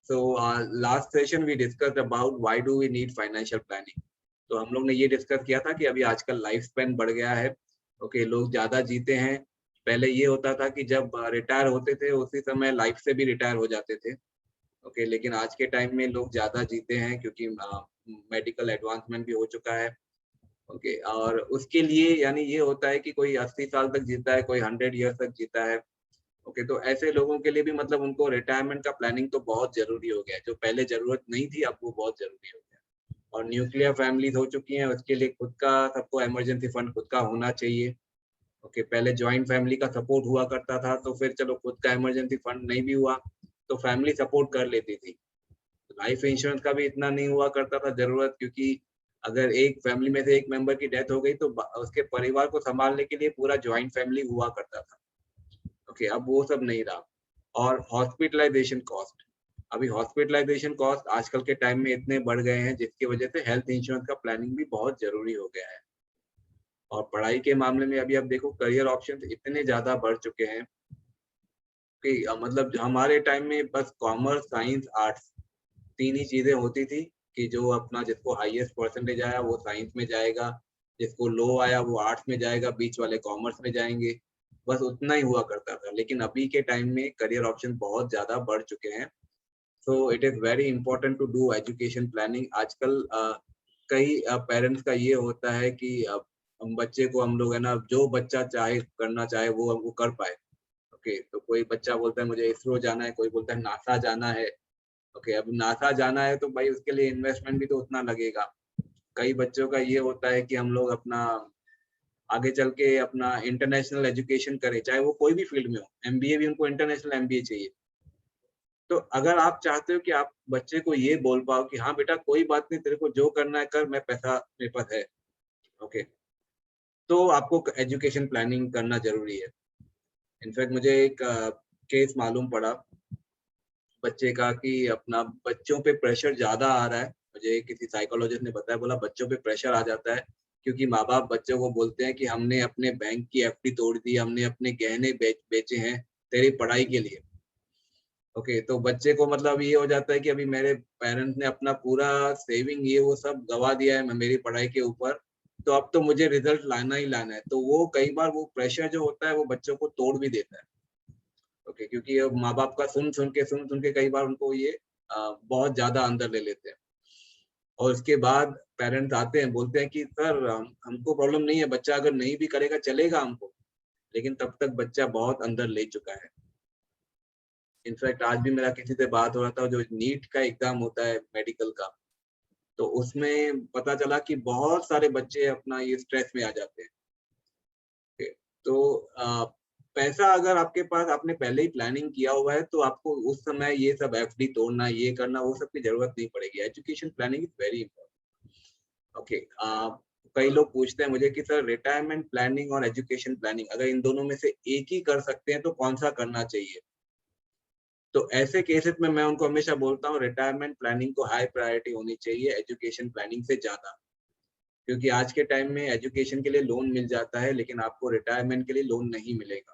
So last session we discussed about why do we need financial planning. तो हम लोग ने ये डिस्कस किया था कि अभी आजकल लाइफ स्पैन बढ़ गया है। ओके, लोग ज्यादा जीते हैं। पहले ये होता था कि जब रिटायर होते थे उसी समय लाइफ से भी रिटायर हो जाते थे। ओके, लेकिन आज के टाइम में लोग ज्यादा जीते हैं क्योंकि मेडिकल एडवांसमेंट भी हो चुका है। ओके, और उसके लिए यानी ये होता है कि कोई 80 साल तक जीता है, कोई 100 ईयर तक जीता है। ओके, तो ऐसे लोगों के लिए भी मतलब उनको रिटायरमेंट का प्लानिंग तो बहुत जरूरी हो गया है। जो पहले जरूरत नहीं थी अब वो बहुत जरूरी हो गया। और न्यूक्लियर फैमिलीज हो चुकी हैं, उसके लिए खुद का सबको इमरजेंसी फंड खुद का होना चाहिए। ओके, पहले जॉइंट फैमिली का सपोर्ट हुआ करता था, तो फिर चलो खुद का इमरजेंसी फंड नहीं भी हुआ तो फैमिली सपोर्ट कर लेती थी। लाइफ इंश्योरेंस का भी इतना नहीं हुआ करता था जरूरत, क्योंकि अगर एक फैमिली में से एक मेंबर की डेथ हो गई तो उसके परिवार को संभालने के लिए पूरा जॉइंट फैमिली हुआ करता था। ओके, अब वो सब नहीं रहा। और हॉस्पिटलाइजेशन कॉस्ट, अभी हॉस्पिटलाइजेशन कॉस्ट आजकल के टाइम में इतने बढ़ गए हैं जिसकी वजह से हेल्थ इंश्योरेंस का प्लानिंग भी बहुत जरूरी हो गया है। और पढ़ाई के मामले में अभी आप देखो करियर ऑप्शंस इतने ज्यादा बढ़ चुके हैं कि मतलब हमारे टाइम में बस कॉमर्स, साइंस, आर्ट्स तीन ही चीजें होती थी कि जो अपना जिसको हाईएस्ट परसेंटेज आया वो साइंस में जाएगा, जिसको लो आया वो आर्ट्स में जाएगा, बीच वाले कॉमर्स में जाएंगे। बस उतना ही हुआ करता था। लेकिन अभी के टाइम में करियर ऑप्शन बहुत ज्यादा बढ़ चुके हैं। So it is very important to do education planning. आजकल कई पेरेंट्स का ये होता है कि हम बच्चे को हम लोग है ना जो बच्चा चाहे करना चाहे वो कर पाए। ओके, तो कोई बच्चा बोलता है मुझे इसरो जाना है, कोई बोलता है नासा जाना है। ओके, अब नासा जाना है तो भाई उसके लिए इन्वेस्टमेंट भी तो उतना लगेगा। कई बच्चों का ये होता है कि हम लोग अपना आगे चल के अपना इंटरनेशनल एजुकेशन करें, चाहे वो कोई भी फील्ड में हो। एमबीए भी उनको इंटरनेशनल एमबीए चाहिए। तो अगर आप चाहते हो कि आप बच्चे को ये बोल पाओ कि हाँ बेटा कोई बात नहीं, तेरे को जो करना है कर, मैं पैसा मेरे पास है। ओके, तो आपको एजुकेशन प्लानिंग करना जरूरी है। इनफैक्ट मुझे एक केस मालूम पड़ा बच्चे का कि अपना बच्चों पे प्रेशर ज्यादा आ रहा है। मुझे किसी साइकोलॉजिस्ट ने बताया, बोला बच्चों पे प्रेशर आ जाता है क्योंकि माँ बाप बच्चों को बोलते हैं कि हमने अपने बैंक की एफडी तोड़ दी, हमने अपने गहने बेचे हैं तेरी पढ़ाई के लिए। ओके, तो बच्चे को मतलब ये हो जाता है कि अभी मेरे पेरेंट्स ने अपना पूरा सेविंग ये वो सब गवा दिया है मेरी पढ़ाई के ऊपर, तो अब तो मुझे रिजल्ट लाना ही लाना है। तो वो कई बार वो प्रेशर जो होता है वो बच्चों को तोड़ भी देता है। ओके, क्योंकि अब माँ बाप का सुन सुन के कई बार उनको ये बहुत ज्यादा अंदर ले लेते हैं। और उसके बाद पेरेंट्स आते हैं बोलते हैं कि सर हमको प्रॉब्लम नहीं है, बच्चा अगर नहीं भी करेगा चलेगा हमको। लेकिन तब तक बच्चा बहुत अंदर ले चुका है। इनफैक्ट आज भी मेरा किसी से बात हो रहा था, जो नीट का एग्जाम होता है मेडिकल का, तो उसमें पता चला कि बहुत सारे बच्चे अपना ये स्ट्रेस में आ जाते हैं। तो पैसा अगर आपके पास आपने पहले ही प्लानिंग किया हुआ है तो आपको उस समय ये सब एफडी तोड़ना ये करना वो सब की जरूरत नहीं पड़ेगी। Education planning is very important. Okay, कई लोग पूछते हैं मुझे कि सर रिटायरमेंट प्लानिंग और एजुकेशन प्लानिंग अगर इन दोनों में से एक ही कर सकते हैं तो कौन सा करना चाहिए। तो ऐसे केसेस में मैं उनको हमेशा बोलता हूँ रिटायरमेंट प्लानिंग को हाई प्रायोरिटी होनी चाहिए एजुकेशन प्लानिंग से ज्यादा। क्योंकि आज के टाइम में एजुकेशन के लिए लोन मिल जाता है लेकिन आपको रिटायरमेंट के लिए लोन नहीं मिलेगा।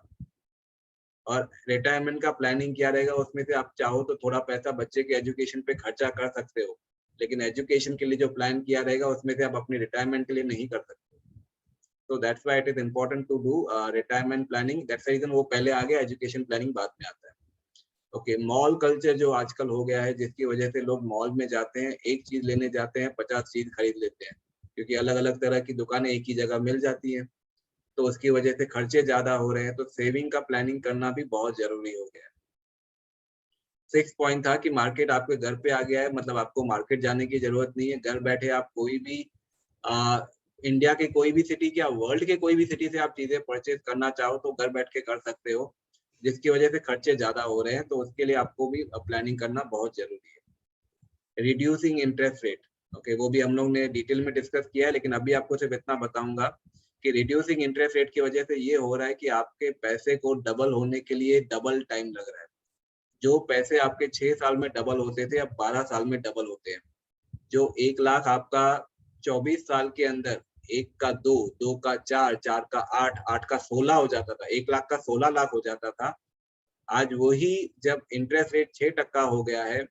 और रिटायरमेंट का प्लानिंग क्या रहेगा, उसमें से आप चाहो तो थोड़ा पैसा बच्चे के एजुकेशन पे खर्चा कर सकते हो, लेकिन एजुकेशन के लिए जो प्लान किया रहेगा उसमें से आप अपनी रिटायरमेंट के लिए नहीं कर सकते। तो that's why it is important to do retirement planning. That's the reason वो पहले आ गया, एजुकेशन प्लानिंग बाद में आता है। ओके, मॉल कल्चर जो आजकल हो गया है जिसकी वजह से लोग मॉल में जाते हैं, एक चीज लेने जाते हैं 50 चीज खरीद लेते हैं क्योंकि अलग अलग तरह की दुकानें एक ही जगह मिल जाती हैं। तो उसकी वजह से खर्चे ज्यादा हो रहे हैं। तो सेविंग का प्लानिंग करना भी बहुत जरूरी हो गया है। 6 पॉइंट था कि मार्केट आपके घर पे आ गया है, मतलब आपको मार्केट जाने की जरूरत नहीं है। घर बैठे आप कोई भी आ, इंडिया के कोई भी सिटी क्या वर्ल्ड के कोई भी सिटी से आप चीजें परचेज करना चाहो तो घर बैठ के कर सकते हो, जिसकी वजह से खर्चे ज्यादा हो रहे हैं। तो उसके लिए आपको भी प्लानिंग करना बहुत जरूरी है। रिड्यूसिंग इंटरेस्ट रेट, ओके, वो भी हम लोग ने डिटेल में डिस्कस किया है, लेकिन अभी आपको सिर्फ इतना बताऊंगा कि रिड्यूसिंग इंटरेस्ट रेट की वजह से ये हो रहा है कि आपके पैसे को डबल होने के लिए डबल टाइम लग रहा है। जो पैसे आपके 6 साल में डबल होते थे अब 12 साल में डबल होते हैं। जो 1 लाख आपका 24 साल के अंदर, एक का दो, दो का चार, चार का आठ, आठ का 16 हो जाता था, 1 लाख का 16 लाख हो जाता था। आज वही जब इंटरेस्ट रेट 6% हो गया है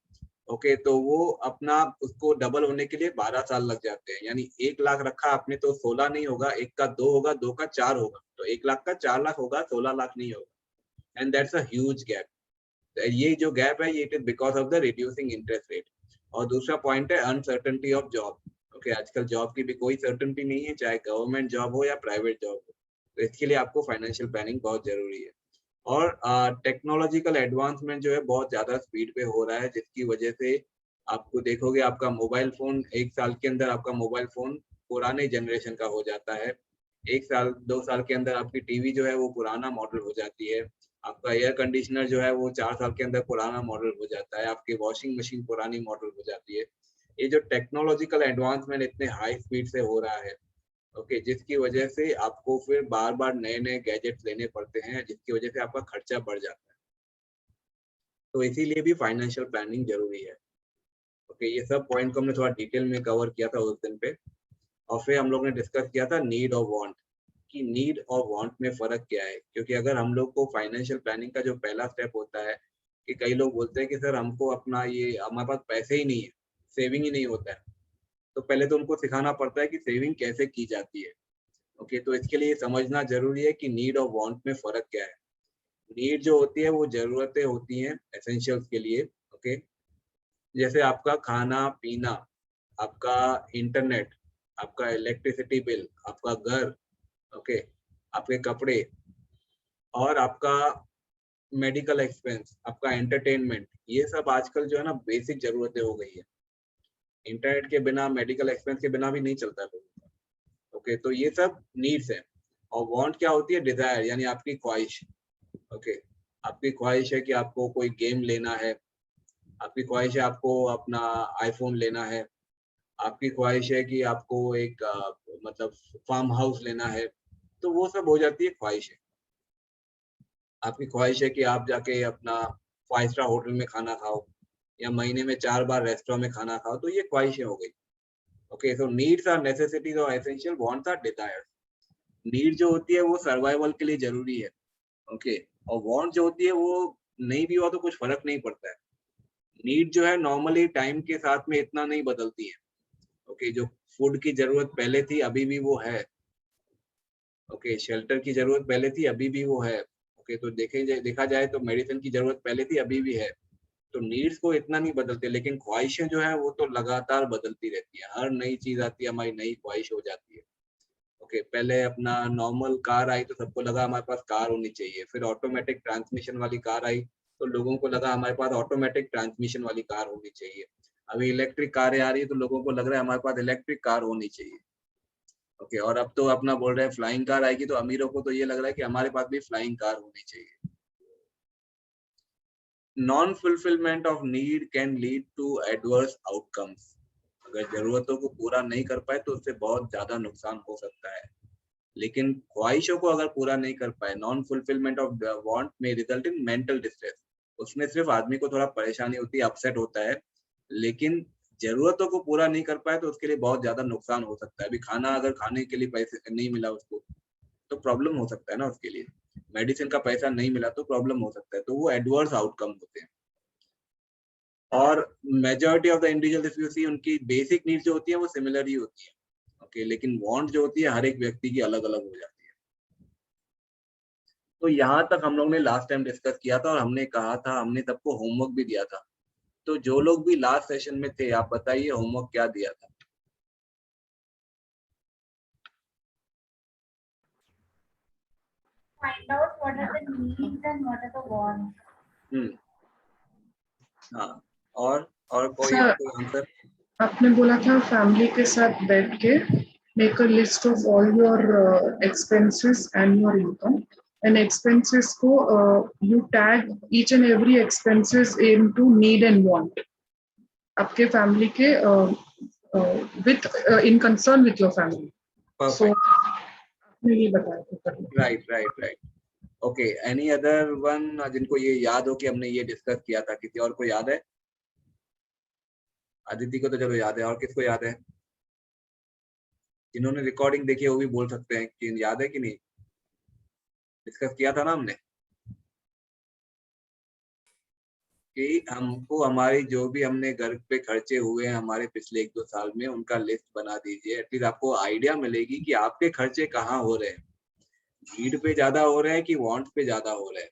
ओके, तो वो अपना उसको डबल होने के लिए 12 साल लग जाते हैं। यानी 1 लाख रखा आपने तो 16 नहीं होगा, 1 का 2 होगा, 2 का 4 होगा, तो 1 लाख का 4 लाख होगा, 16 लाख नहीं होगा। And that's a huge gap. ये जो गैप है ये it is because of the reducing interest rate. और दूसरा पॉइंट है अनसर्टेनिटी ऑफ जॉब। ओके, आजकल जॉब की भी कोई सर्टेनिटी नहीं है, चाहे गवर्नमेंट जॉब हो या प्राइवेट जॉब हो, तो इसके लिए आपको फाइनेंशियल प्लानिंग बहुत जरूरी है। और टेक्नोलॉजिकल एडवांसमेंट जो है बहुत ज्यादा स्पीड पे हो रहा है, जिसकी वजह से आपको देखोगे आपका मोबाइल फोन 1 साल के अंदर आपका मोबाइल फोन पुराने जनरेशन का हो जाता है। 1 साल 2 साल के अंदर आपकी टीवी जो है वो पुराना मॉडल हो जाती है। आपका एयर कंडीशनर जो है वो 4 साल के अंदर पुराना मॉडल हो जाता है। आपकी वॉशिंग मशीन पुरानी मॉडल हो जाती है। ये जो टेक्नोलॉजिकल एडवांसमेंट इतने हाई स्पीड से हो रहा है, ओके, जिसकी वजह से आपको फिर बार बार नए नए गैजेट्स लेने पड़ते हैं, जिसकी वजह से आपका खर्चा बढ़ जाता है। तो इसीलिए भी फाइनेंशियल प्लानिंग जरूरी है। ओके, ये सब पॉइंट को हमने थोड़ा डिटेल में कवर किया था उस दिन पे। और फिर हम लोग ने डिस्कस किया था नीड और वांट, कि नीड और वांट में फर्क क्या है। क्योंकि अगर हम लोग को फाइनेंशियल प्लानिंग का जो पहला स्टेप होता है, कि कई लोग बोलते हैं कि सर हमको अपना ये हमारे पास पैसे ही नहीं है, सेविंग ही नहीं होता है, तो पहले तो उनको सिखाना पड़ता है कि सेविंग कैसे की जाती है। ओके, तो इसके लिए समझना जरूरी है कि नीड और वांट में फर्क क्या है। नीड जो होती है वो जरूरतें होती हैं एसेंशियल्स के लिए। ओके, जैसे आपका खाना पीना, आपका इंटरनेट, आपका इलेक्ट्रिसिटी बिल, आपका घर, ओके, आपके कपड़े, और आपका मेडिकल एक्सपेंस, आपका एंटरटेनमेंट, ये सब आजकल जो है ना बेसिक जरूरतें हो गई है। इंटरनेट के बिना, मेडिकल एक्सपेंस के बिना भी नहीं चलता लोगों का। ओके, तो ये सब नीड्स है। और वांट क्या होती है? डिजायर, यानी आपकी ख्वाहिश। ओके, आपकी ख्वाहिश है कि आपको कोई गेम लेना है, आपकी ख्वाहिश है आपको अपना आईफोन लेना है, आपकी ख्वाहिश है कि आपको एक मतलब फार्म हाउस लेना है, तो वो सब हो जाती है ख्वाहिशें। आपकी ख्वाहिश है कि आप जाके अपना 5 स्टार होटल में खाना खाओ, या महीने में 4 बार रेस्टोरेंट में खाना खाओ, तो ये ख्वाहिशें हो गई। Okay, so needs are necessities और essential, wants are desires. Need जो होती है वो सर्वाइवल के लिए जरूरी है। ओके, और वांट जो होती है वो नहीं भी हुआ तो कुछ फर्क नहीं पड़ता है। नीड जो है नॉर्मली टाइम के साथ में इतना नहीं बदलती है। ओके, जो फूड की जरूरत पहले थी अभी भी वो है। ओके, शेल्टर की जरूरत पहले थी अभी भी वो है। ओके, तो देखा जाए तो मेडिसिन की जरूरत पहले थी अभी भी है। तो नीड्स को इतना नहीं बदलते, लेकिन ख्वाहिशें जो है वो तो लगातार बदलती रहती है। हर नई चीज आती है हमारी नई ख्वाहिश हो जाती है। ओके, पहले अपना नॉर्मल कार आई तो सबको लगा हमारे पास कार होनी चाहिए, फिर ऑटोमेटिक ट्रांसमिशन वाली कार आई तो लोगों को लगा हमारे पास ऑटोमेटिक ट्रांसमिशन वाली कार होनी चाहिए। अभी इलेक्ट्रिक कारें आ रही है तो लोगों को लग रहा है हमारे पास इलेक्ट्रिक कार होनी चाहिए। ओके, और अब तो अपना बोल रहे हैं फ्लाइंग कार आएगी, तो अमीरों को तो ये लग रहा है कि हमारे पास भी फ्लाइंग कार होनी चाहिए। Non fulfilment of need can lead to adverse outcomes. अगर जरूरतों को पूरा नहीं कर पाए तो उससे बहुत ज्यादा नुकसान हो सकता है। लेकिन ख्वाहिशों को अगर पूरा नहीं कर पाए, नॉन फुलफिलमेंट ऑफ वांट में रिजल्ट इन मेंटल डिस्ट्रेस। उसमें सिर्फ आदमी को थोड़ा परेशानी होती है, अपसेट होता है, लेकिन जरूरतों को पूरा नहीं कर पाए तो उसके लिए बहुत ज्यादा नुकसान हो सकता है। अभी खाना अगर खाने के लिए पैसे नहीं मिला उसको, तो प्रॉब्लम हो सकता है ना उसके लिए। मेडिसिन का पैसा नहीं मिला तो प्रॉब्लम हो सकता है। तो वो एडवर्स आउटकम होते हैं। और majority of the individual if you see, उनकी बेसिक नीड्स जो होती है वो सिमिलर ही होती है। ओके, लेकिन वांट जो होती है हर एक व्यक्ति की अलग अलग हो जाती है। तो यहाँ तक हम लोग ने लास्ट टाइम डिस्कस किया था, और हमने कहा था, हमने सबको होमवर्क भी दिया था। तो जो लोग भी लास्ट सेशन में थे, आप बताइए होमवर्क क्या दिया था? Find out what are the needs and what are the wants. हाँ, और कोई सर, आंसर? आपने बोला था फैमिली के साथ बैठ के make a list of all your expenses and your income, and expenses को you tag each and every expenses into need and want आपके फैमिली के within concern with your family. So आपने ये बताया था। Right. Okay, any other one जिनको ये याद हो कि हमने ये डिस्कस किया था? किसी और को याद है? अदिति को तो चलो याद है, और किसको याद है? जिन्होंने रिकॉर्डिंग देखी है वो भी बोल सकते हैं कि याद है कि नहीं। डिस्कस किया था ना हमने। कि हमको हमारी जो भी हमने घर पे खर्चे हुए हैं हमारे पिछले 1-2 साल में, उनका लिस्ट बना दीजिए। एटलीस्ट आपको आइडिया मिलेगी कि आपके खर्चे कहाँ हो रहे हैं। नीड पे ज़्यादा हो रहे हैं कि वांट पे ज़्यादा हो रहे हैं।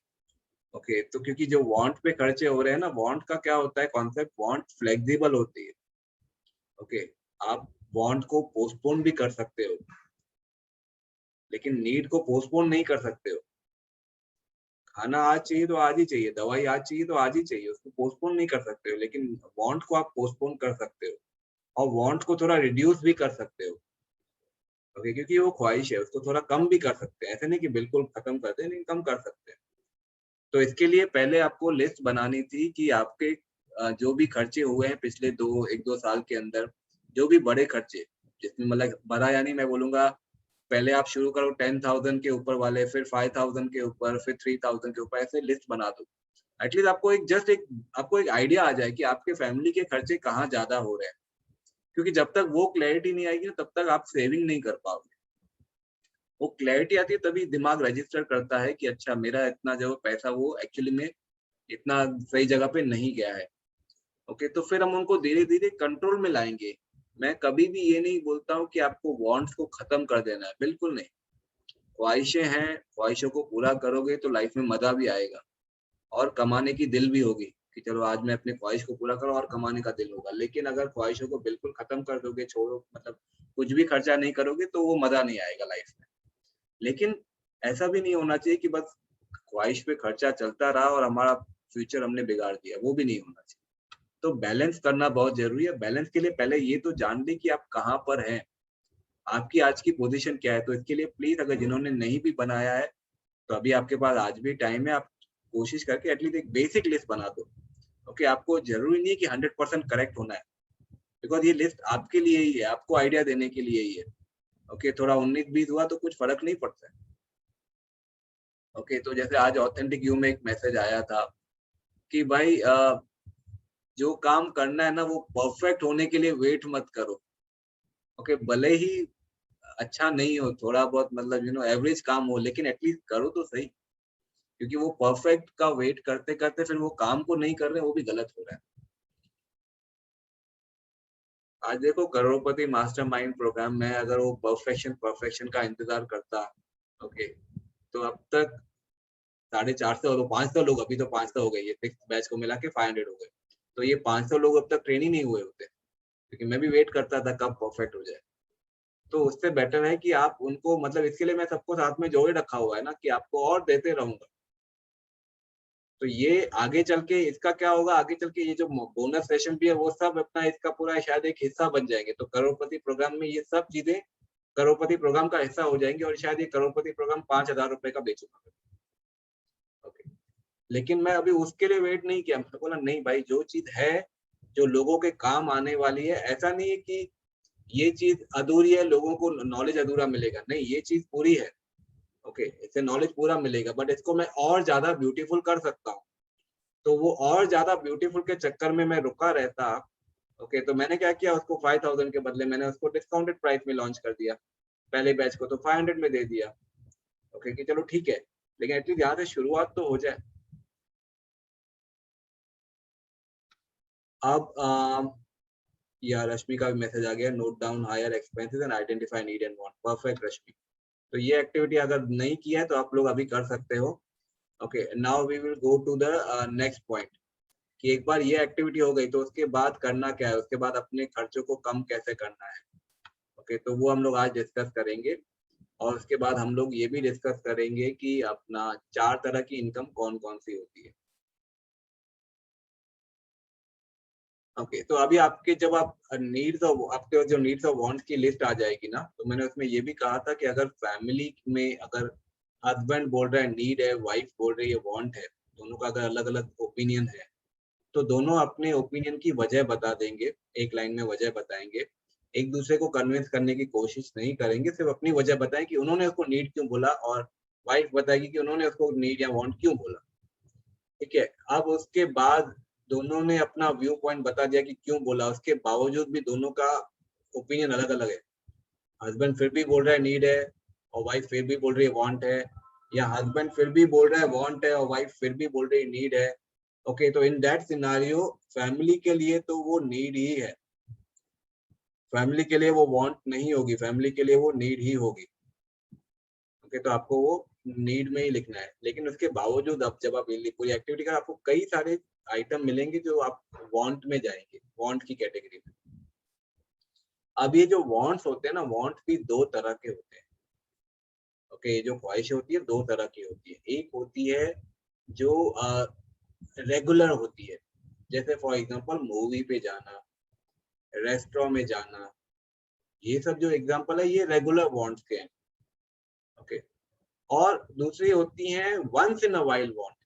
ओके, तो क्योंकि जो वांट पे खर्चे हो रहे हैं ना, वांट का क्या होता है कॉन्सेप्ट, वांट फ्लेक्सिबल होती है। ओके, आप वांट को पोस्टपोन भी कर सकते हो, लेकिन नीड को पोस्टपोन नहीं कर सकते हो। खाना आज चाहिए तो आज ही चाहिए, दवाई आज चाहिए तो आज ही चाहिए, उसको पोस्टपोन नहीं कर सकते हो, लेकिन वांट को आप पोस्टपोन कर सकते हो और वांट को थोड़ा रिड्यूस भी कर सकते हो। ओके, क्योंकि वो ख्वाहिश है, उसको थोड़ा कम भी कर सकते हैं। ऐसा नहीं कि बिल्कुल खत्म कर दें, लेकिन कम कर सकते हैं। तो इसके लिए पहले आपको लिस्ट बनानी थी कि आपके जो भी खर्चे हुए हैं पिछले 1-2 साल के अंदर, जो भी बड़े खर्चे, जिसमें मतलब बड़ा यानी मैं बोलूँगा, पहले आप शुरू करो 10,000 के ऊपर वाले, फिर 5,000 के ऊपर, फिर 3,000 के ऊपर, ऐसे लिस्ट बना दो। एटलीस्ट आपको एक आइडिया आ जाए कि आपके फैमिली के खर्चे कहाँ ज़्यादा हो रहे हैं। क्योंकि जब तक वो क्लैरिटी नहीं आएगी ना, तब तक आप सेविंग नहीं कर पाओगे। वो क्लैरिटी आती है तभी दिमाग रजिस्टर करता है कि अच्छा, मेरा इतना जो पैसा वो एक्चुअली में इतना सही जगह पे नहीं गया है। ओके, तो फिर हम उनको धीरे-धीरे कंट्रोल में लाएँगे। मैं कभी भी ये नहीं बोलता हूँ कि आपको वांट्स को खत्म कर देना है, बिल्कुल नहीं। ख्वाहिशें हैं, ख्वाहिशों को पूरा करोगे तो लाइफ में मज़ा भी आएगा और कमाने की दिल भी होगी कि चलो आज मैं अपनी ख्वाहिश को पूरा करूँ और कमाने का दिल होगा। लेकिन अगर ख्वाहिशों को बिल्कुल खत्म कर दोगे, छोड़ो, मतलब कुछ भी खर्चा नहीं करोगे, तो वो मज़ा नहीं आएगा लाइफ में। लेकिन ऐसा भी नहीं होना चाहिए कि बस ख्वाहिश पे खर्चा चलता रहा और हमारा फ्यूचर हमने बिगाड़ दिया, वो भी नहीं होना चाहिए। तो बैलेंस करना बहुत ज़रूरी है। बैलेंस के लिए पहले ये तो जान लें कि आप कहाँ पर हैं, आपकी आज की पोज़ीशन क्या है। तो इसके लिए प्लीज़, अगर जिन्होंने नहीं भी बनाया है, तो अभी आपके पास आज भी टाइम है, आप कोशिश करके एटलीस्ट एक बेसिक लिस्ट बना दो। ओके, आपको ज़रूरी नहीं है कि 100% करेक्ट होना है, बिकॉज़ ये लिस्ट आपके लिए ही है, आपको आइडिया देने के लिए ही है। ओके, थोड़ा 19-20 हुआ तो कुछ फ़र्क नहीं पड़ता है। ओके, तो जैसे आज ऑथेंटिक यू में एक मैसेज आया था कि भाई जो काम करना है ना, वो परफेक्ट होने के लिए वेट मत करो। ओके, भले ही अच्छा नहीं हो, थोड़ा बहुत मतलब एवरेज काम हो, लेकिन एटलीस्ट करो तो सही। क्योंकि वो परफेक्ट का वेट करते-करते फिर वो काम को नहीं कर रहे, वो भी गलत हो रहा है। आज देखो, करोड़पति मास्टरमाइंड प्रोग्राम में अगर वो परफेक्शन का इंतज़ार करता, ओके, तो अब तक 450 और 500 लोग, अभी तो 500 हो गए, ये 6th बैच को मिला के 500 हो गए। तो ये 500 लोग अब तक ट्रेन ही नहीं हुए होते, क्योंकि मैं भी वेट करता था कब परफेक्ट हो जाए। तो उससे बेटर है कि आप उनको, मतलब इसके लिए मैं सबको साथ में जोड़े रखा हुआ है ना कि आपको और देते रहूँगा। तो ये आगे चल के इसका क्या होगा, आगे चल के ये जो बोनस सेशन भी है, वो सब अपना इसका पूरा शायद एक हिस्सा बन जाएंगे। तो करोड़पति प्रोग्राम में ये सब चीजें करोड़पति प्रोग्राम का हिस्सा हो जाएंगी और शायद ये करोड़पति प्रोग्राम 5,000 रुपए का बेचूंगा। ओके, लेकिन मैं अभी उसके लिए वेट नहीं किया। मैंने बोला नहीं भाई, जो चीज है, जो लोगों के काम आने वाली है, ऐसा नहीं है कि ये चीज अधूरी है, लोगों को नॉलेज अधूरा मिलेगा, नहीं, ये चीज पूरी है। ओके, इससे नॉलेज पूरा मिलेगा, बट इसको मैं और ज्यादा ब्यूटीफुल कर सकता हूँ। तो वो और ज़्यादा ब्यूटीफुल के चक्कर में मैं रुका रहता। ओके, तो मैंने क्या किया, उसको 5,000 के बदले मैंने उसको डिस्काउंटेड प्राइस में लॉन्च कर दिया। पहले बैच को तो 500 में दे दिया। ओके, कि चलो ठीक है, लेकिन एटलीस्ट यहाँ से शुरुआत तो हो जाए। अब या रश्मि का भी मैसेज आ गया, note down higher expenses and identify need and want. Perfect Rashmi. तो ये एक्टिविटी अगर नहीं की है तो आप लोग अभी कर सकते हो। Okay, now we will go to the next point कि एक बार ये एक्टिविटी हो गई तो उसके बाद करना क्या है, उसके बाद अपने खर्चों को कम कैसे करना है। ओके, तो वो हम लोग आज डिस्कस करेंगे और उसके बाद हम लोग ये भी डिस्कस करेंगे कि अपना 4 तरह की इनकम कौन-कौन सी होती है। ओके, तो अभी आपके जब आप नीड्स और आपके जो नीड्स और वांट्स की लिस्ट आ जाएगी ना, तो मैंने उसमें ये भी कहा था कि अगर फैमिली में अगर हस्बैंड बोल रहा है नीड है, वाइफ बोल रही है वांट है, दोनों का अगर अलग-अलग ओपिनियन है, तो दोनों अपने ओपिनियन की वजह बता देंगे, एक लाइन में वजह बताएँगे। एक दूसरे को कन्विंस करने की कोशिश नहीं करेंगे, सिर्फ अपनी वजह बताएँ कि उन्होंने उसको नीड क्यों बोला और वाइफ बताएगी कि उन्होंने उसको नीड या वांट क्यों बोला। ठीक है? अब उसके बाद दोनों ने अपना व्यू पॉइंट बता दिया कि क्यों बोला, उसके बावजूद भी दोनों का ओपिनियन अलग-अलग है। हस्बैंड फिर भी बोल रहा है नीड है और वाइफ फिर भी बोल रही है वांट है, या हस्बैंड फिर भी बोल रहा है वांट है और वाइफ फिर भी बोल रही है नीड है। ओके, तो इन दैट सिनारियो फैमिली के लिए तो वो नीड ही है, फैमिली के लिए वो वांट नहीं होगी, फैमिली के लिए वो नीड ही होगी। ओके, तो आपको वो नीड में ही लिखना है, लेकिन उसके बावजूद अब जब आप पूरी एक्टिविटी कर, आपको कई सारे आइटम मिलेंगे जो आप वांट में जाएंगे, वांट की कैटेगरी में। अब ये जो वांट्स होते हैं ना, वांट भी दो तरह के होते हैं। ओके, ये जो ख्वाहिश होती है दो तरह की होती है। एक होती है जो रेगुलर होती है, जैसे फॉर एग्जांपल मूवी पे जाना, रेस्टोरेंट में जाना, ये सब जो एग्जांपल है ये रेगुलर वांट्स के हैं। ओके, और दूसरी होती हैं once in a while want,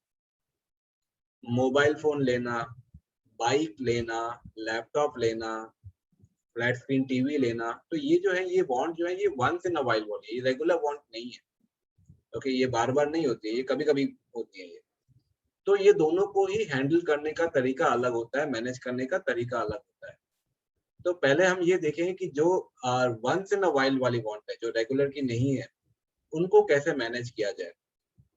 mobile phone लेना, बाइक लेना, लैपटॉप लेना, फ्लैट स्क्रीन टीवी लेना। तो ये जो है, ये वांट जो है, ये once in a while want, ये रेगुलर वांट नहीं है। ओके, ये बार बार नहीं होती है, ये कभी कभी होती है ये। तो ये दोनों को ही हैंडल करने का तरीका अलग होता है, मैनेज करने का तरीका अलग होता है। तो पहले हम ये देखेंगे कि जो वंस इन अ वाइल्ड वाली वांट है, जो रेगुलर की नहीं है, उनको कैसे मैनेज किया जाए।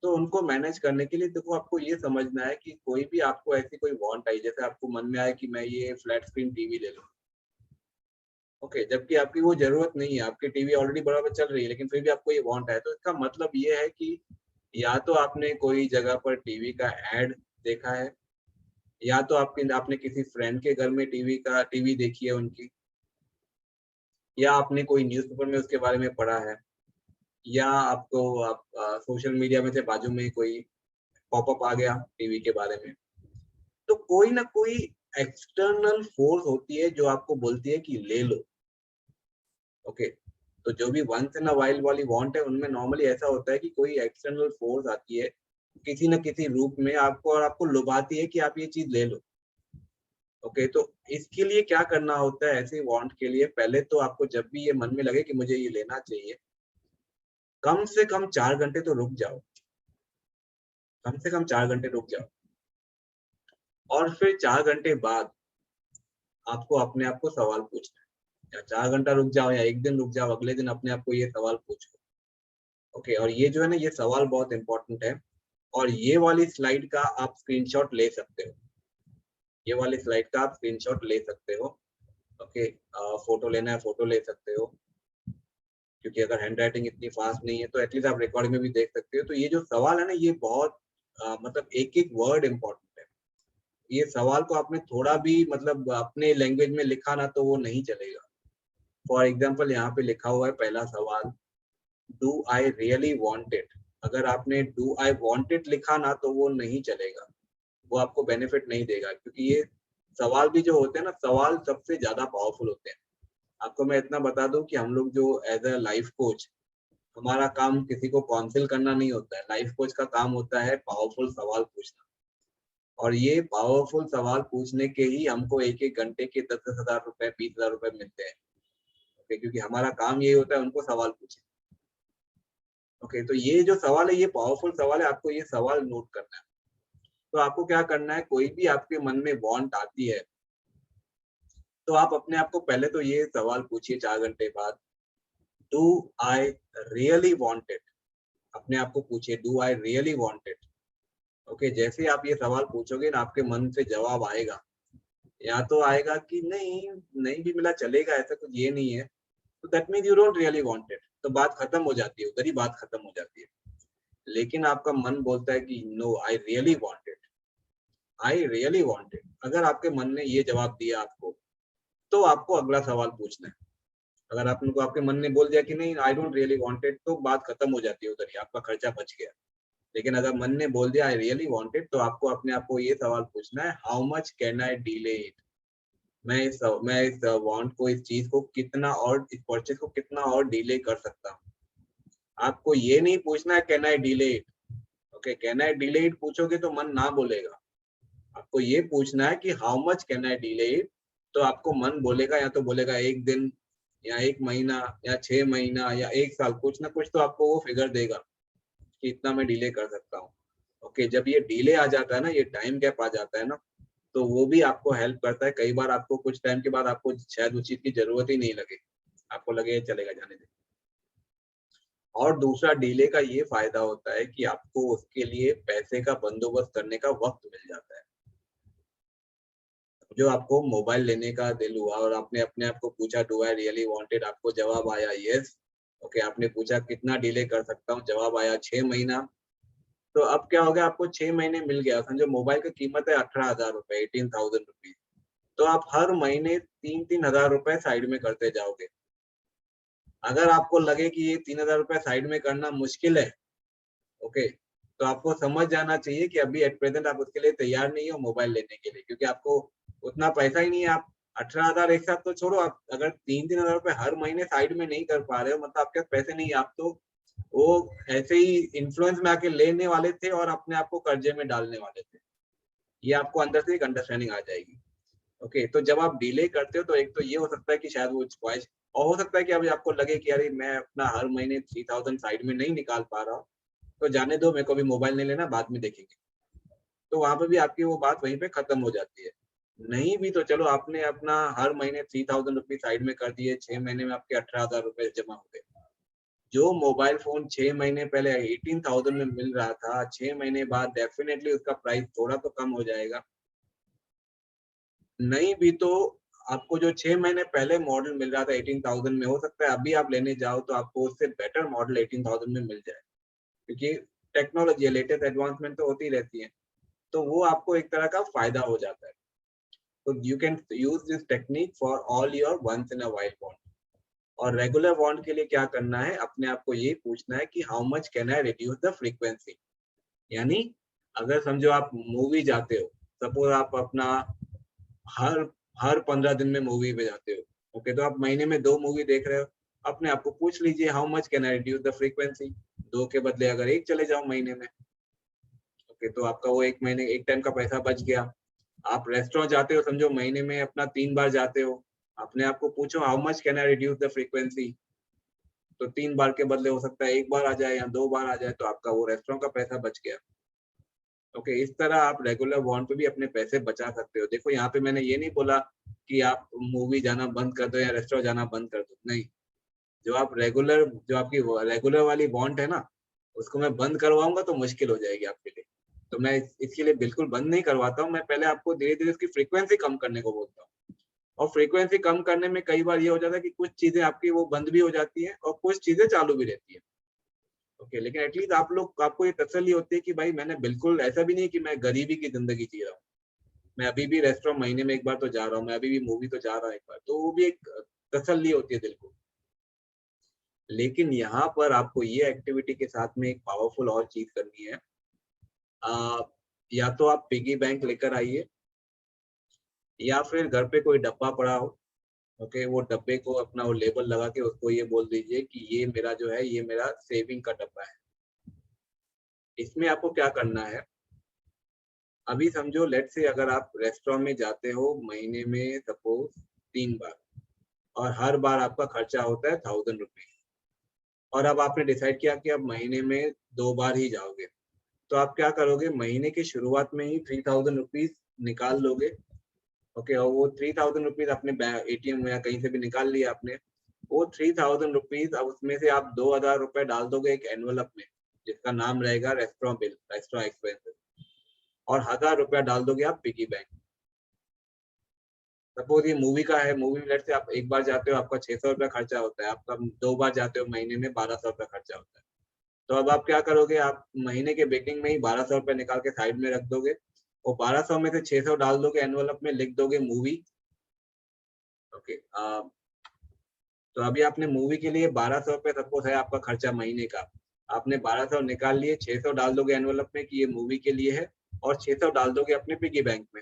तो उनको मैनेज करने के लिए देखो, आपको ये समझना है कि कोई भी आपको ऐसी कोई वांट आई, जैसे आपको मन में आया कि मैं ये फ्लैट स्क्रीन टीवी ले लूं। ओके, जबकि आपकी वो जरूरत नहीं है, आपकी टीवी ऑलरेडी बराबर चल रही है, लेकिन फिर भी आपको ये वांट है, तो इसका मतलब ये है कि या तो आपने कोई जगह पर टीवी का एड देखा है, या तो आपने किसी फ्रेंड के घर में टीवी देखी है उनकी, या आपने कोई न्यूज़पेपर में उसके बारे में पढ़ा है, या आपको सोशल मीडिया में से बाजू में कोई पॉपअप आ गया टीवी के बारे में। तो कोई ना कोई एक्सटर्नल फोर्स होती है जो आपको बोलती है कि ले लो। ओके, तो जो भी वंस इन अ वाइल्ड वाली वांट है, उनमें नॉर्मली ऐसा होता है कि कोई एक्सटर्नल फोर्स आती है किसी न किसी रूप में आपको, और आपको लुभाती है कि आप ये चीज ले लो। ओके, तो इसके लिए क्या करना होता है, ऐसे वांट के लिए पहले तो आपको जब भी ये मन में लगे कि मुझे ये लेना चाहिए, कम से कम 4 घंटे तो रुक जाओ, कम से कम 4 घंटे रुक जाओ। और फिर 4 घंटे बाद आपको अपने आप को सवाल पूछना है, या 4 घंटा रुक जाओ या एक दिन रुक जाओ, अगले दिन अपने आप को ये सवाल पूछो। ओके, और ये जो है ना, ये सवाल बहुत इंपॉर्टेंट है, और ये वाली स्लाइड का आप स्क्रीनशॉट ले सकते हो, ये वाली स्लाइड का आप स्क्रीनशॉट ले सकते हो। ओके, फोटो लेना है फोटो ले सकते हो, क्योंकि अगर हैंड राइटिंग इतनी फास्ट नहीं है तो एटलीस्ट आप रिकॉर्ड में भी देख सकते हो। तो ये जो सवाल है ना, ये बहुत मतलब एक एक वर्ड इम्पोर्टेंट है। ये सवाल को आपने थोड़ा भी मतलब अपने लैंग्वेज में लिखा ना, तो वो नहीं चलेगा। फॉर एग्जाम्पल, यहाँ पे लिखा हुआ है पहला सवाल, do I really want it. अगर आपने डू आई वॉन्ट इट लिखा ना, तो वो नहीं चलेगा, वो आपको बेनिफिट नहीं देगा, क्योंकि ये सवाल भी जो होते हैं ना, सवाल सबसे ज्यादा पावरफुल होते हैं। आपको मैं इतना बता दूं कि हम लोग जो एज अ लाइफ कोच, हमारा काम किसी को काउंसिल करना नहीं होता है, लाइफ कोच का काम होता है पावरफुल सवाल पूछना। और ये पावरफुल सवाल पूछने के ही हमको एक एक घंटे के 10,000 रुपए 20,000 रुपए मिलते हैं। ओके, क्योंकि हमारा काम यही होता है उनको सवाल पूछे। ओके, तो ये जो सवाल है ये पावरफुल सवाल है, आपको ये सवाल नोट करना है। तो आपको क्या करना है, कोई भी आपके मन में वांट आती है, तो आप अपने आप को पहले तो ये सवाल पूछिए 4 घंटे बाद, do I really want it. अपने आप को पूछिए, do I really want it. Okay, जैसे ही आप ये सवाल पूछोगे ना, आपके मन से जवाब आएगा, या तो आएगा कि नहीं, नहीं भी मिला चलेगा, ऐसा कुछ ये नहीं है, तो that means you don't really want it, तो बात खत्म हो जाती है, उधर ही बात खत्म हो जाती है। लेकिन आपका मन बोलता है कि no, I really want it, I really want it. अगर आपके मन ने ये जवाब दिया आपको, तो आपको अगला सवाल पूछना है। अगर आपके मन ने बोल दिया कि नहीं, I don't really want it, तो बात खत्म हो जाती है, उधर ही आपका खर्चा बच गया। लेकिन अगर मन ने बोल दिया आई रियली वांट इट, तो आपको अपने आप को ये सवाल पूछना है, how much can I delay it. मैं इस वांट को, इस चीज को कितना, और इस परचेज को कितना और डिले कर सकता हूँ। आपको ये नहीं पूछना है can I delay it. Okay, can I delay it पूछोगे तो मन ना बोलेगा। आपको ये पूछना है कि how much can I delay it, तो आपको मन बोलेगा, या तो बोलेगा एक दिन, या 1 महीना, या 6 महीना, या 1 साल, कुछ ना कुछ तो आपको वो फिगर देगा कि इतना मैं डिले कर सकता हूँ। ओके, जब ये डिले आ जाता है ना, ये टाइम गैप आ जाता है ना, तो वो भी आपको हेल्प करता है। कई बार आपको कुछ टाइम के बाद आपको शायद उस चीज की जरूरत ही नहीं लगे, आपको लगे चलेगा जाने दे। और दूसरा डिले का ये फायदा होता है कि आपको उसके लिए पैसे का बंदोबस्त करने का वक्त मिल जाता है। जो आपको मोबाइल लेने का दिल हुआ और आपने अपने आप को पूछा डू आई रियली वांटेड, आपको जवाब आया यस। ओके, आपने पूछा कितना डिले कर सकता हूँ, जवाब आया 6 महीना। तो अब क्या हो गया, आपको 6 महीने मिल गया। समझो मोबाइल की कीमत है 18,000 रुपए, 18,000 रुपीज। तो आप हर महीने 3-3 हजार रुपए साइड में करते जाओगे। अगर आपको लगे कि ये 3,000 रुपए साइड में करना मुश्किल है, ओके, तो आपको समझ जाना चाहिए कि अभी एट प्रेजेंट आप उसके लिए तैयार नहीं हो मोबाइल लेने के लिए, क्योंकि आपको उतना पैसा ही नहीं है। आप 18,000 एक साथ तो छोड़ो, आप अगर 3-3 हजार रुपए हर महीने साइड में नहीं कर पा रहे हो, मतलब आपके पास पैसे नहीं है, आप तो वो ऐसे ही इन्फ्लुएंस में आके लेने वाले थे और अपने आप को कर्जे में डालने वाले थे। ये आपको अंदर से एक अंडरस्टैंडिंग आ जाएगी। ओके, तो जब आप डिले करते हो तो एक तो ये हो सकता है कि शायद वो ख्वाहिश, और हो सकता है कि अभी आपको लगे कि अरे मैं अपना हर महीने 3,000 साइड में नहीं निकाल पा रहा हूँ, तो जाने दो, मेरे को भी मोबाइल नहीं लेना, बाद में देखेंगे। तो वहां पे भी आपकी वो बात वहीं पे खत्म हो जाती है। नहीं भी तो चलो, आपने अपना हर महीने 3,000 रुपीज साइड में कर दिए, 6 महीने में आपके 18,000 रुपए जमा हो गए। जो मोबाइल फोन 6 महीने पहले 18,000 में मिल रहा था, 6 महीने बाद डेफिनेटली उसका प्राइस थोड़ा तो कम हो जाएगा। नहीं भी तो आपको जो 6 महीने पहले मॉडल मिल रहा था 18,000 में, हो सकता है अभी आप लेने जाओ तो आपको उससे बेटर मॉडल 18,000 में मिल जाए, क्योंकि टेक्नोलॉजी लेटेस्ट एडवांसमेंट तो होती रहती है। तो वो आपको एक तरह का फायदा हो जाता है। तो you can use this technique for all your once in a while bond. और रेगुलर बॉन्ड के लिए क्या करना है, अपने आप को ये पूछना है कि how much can I reduce the frequency. यानी अगर समझो आप मूवी जाते हो, सपोज आप अपना हर हर 15 दिन में मूवी पे जाते हो, ओके, तो आप महीने में 2 मूवी देख रहे हो, अपने आप को पूछ लीजिए how much can I reduce the frequency. 2 के बदले अगर 1 चले जाओ महीने में, ओके, तो आपका वो 1 महीने 1 टाइम का पैसा बच गया। आप रेस्टोरेंट जाते हो, समझो महीने में अपना 3 बार जाते हो, अपने आप को पूछो how much can I reduce the frequency. तो 3 बार के बदले हो सकता है 1 बार आ जाए या 2 बार आ जाए, तो आपका वो रेस्टोरेंट का पैसा बच गया। ओके, इस तरह आप रेगुलर बॉन्ड पे भी अपने पैसे बचा सकते हो। देखो यहाँ पे मैंने ये नहीं बोला कि आप मूवी जाना बंद कर दो या रेस्टोरेंट जाना बंद कर दो, नहीं। जो आप रेगुलर, जो आपकी रेगुलर वाली बॉन्ड है ना, उसको मैं बंद करवाऊंगा तो मुश्किल हो जाएगी आपके लिए। तो मैं इसके लिए बिल्कुल बंद नहीं करवाता हूँ, मैं पहले आपको धीरे धीरे उसकी फ्रीक्वेंसी कम करने को बोलता हूँ। और फ्रीक्वेंसी कम करने में कई बार ये हो जाता है कि कुछ चीजें आपकी वो बंद भी हो जाती है और कुछ चीजें चालू भी रहती है। ओके, लेकिन एटलीस्ट आप लोग, आपको ये तसल्ली होती है कि भाई मैंने बिल्कुल ऐसा भी नहीं कि मैं गरीबी की जिंदगी जी रहा हूँ, मैं अभी भी रेस्टोरेंट महीने में 1 बार तो जा रहा हूँ, मैं अभी भी मूवी तो जा रहा हूँ 1 बार, तो वो भी एक तसल्ली होती है दिल को। लेकिन यहाँ पर आपको ये एक्टिविटी के साथ में एक पावरफुल और चीज करनी है। आ, या तो आप पिगी बैंक लेकर आइए, या फिर घर पे कोई डब्बा पड़ा हो, ओके, वो डब्बे को अपना वो लेबल लगा के उसको ये बोल दीजिए कि ये मेरा जो है, ये मेरा सेविंग का डब्बा है। इसमें आपको क्या करना है, अभी समझो लेट से अगर आप रेस्टोरेंट में जाते हो महीने में सपोज 3 बार, और हर बार आपका खर्चा होता है 1,000 रुपीज, और अब आपने डिसाइड किया कि अब महीने में 2 बार ही जाओगे, तो आप क्या करोगे, महीने की शुरुआत में ही 3,000 रुपीज निकाल लोगे। ओके, और वो 3,000 रुपीज अपने एटीएम या कहीं से भी निकाल लिया आपने, वो 3,000 रुपीज, अब उसमें से आप 2,000 रुपए डाल दोगे एक एनवलप में, जिसका नाम रहेगा रेस्टोरेंट बिल, रेस्टोरेंट एक्सपेंसेस, और 1,000 रुपया डाल दोगे आप पिगी बैंक। सपोज ये मूवी का है, मूवी में लेट से आप 1 बार जाते हो, आपका 600 रुपया खर्चा होता है, आपका 2 बार जाते हो महीने में 1,200 रुपया खर्चा होता है। तो अब आप क्या करोगे, आप महीने के बिगिनिंग में ही 1,200 रुपये निकाल के साइड में रख दोगे, और 1,200 में से 600 डाल दोगे एनवलप में, लिख दोगे मूवी। ओके, तो अभी आपने मूवी के लिए 1,200 रुपये सपोज है आपका खर्चा महीने का, आपने 1,200 निकाल लिए, 600 डाल दोगे एनवलप में कि ये मूवी के लिए है, और 600 डाल दोगे अपने पिगी बैंक में।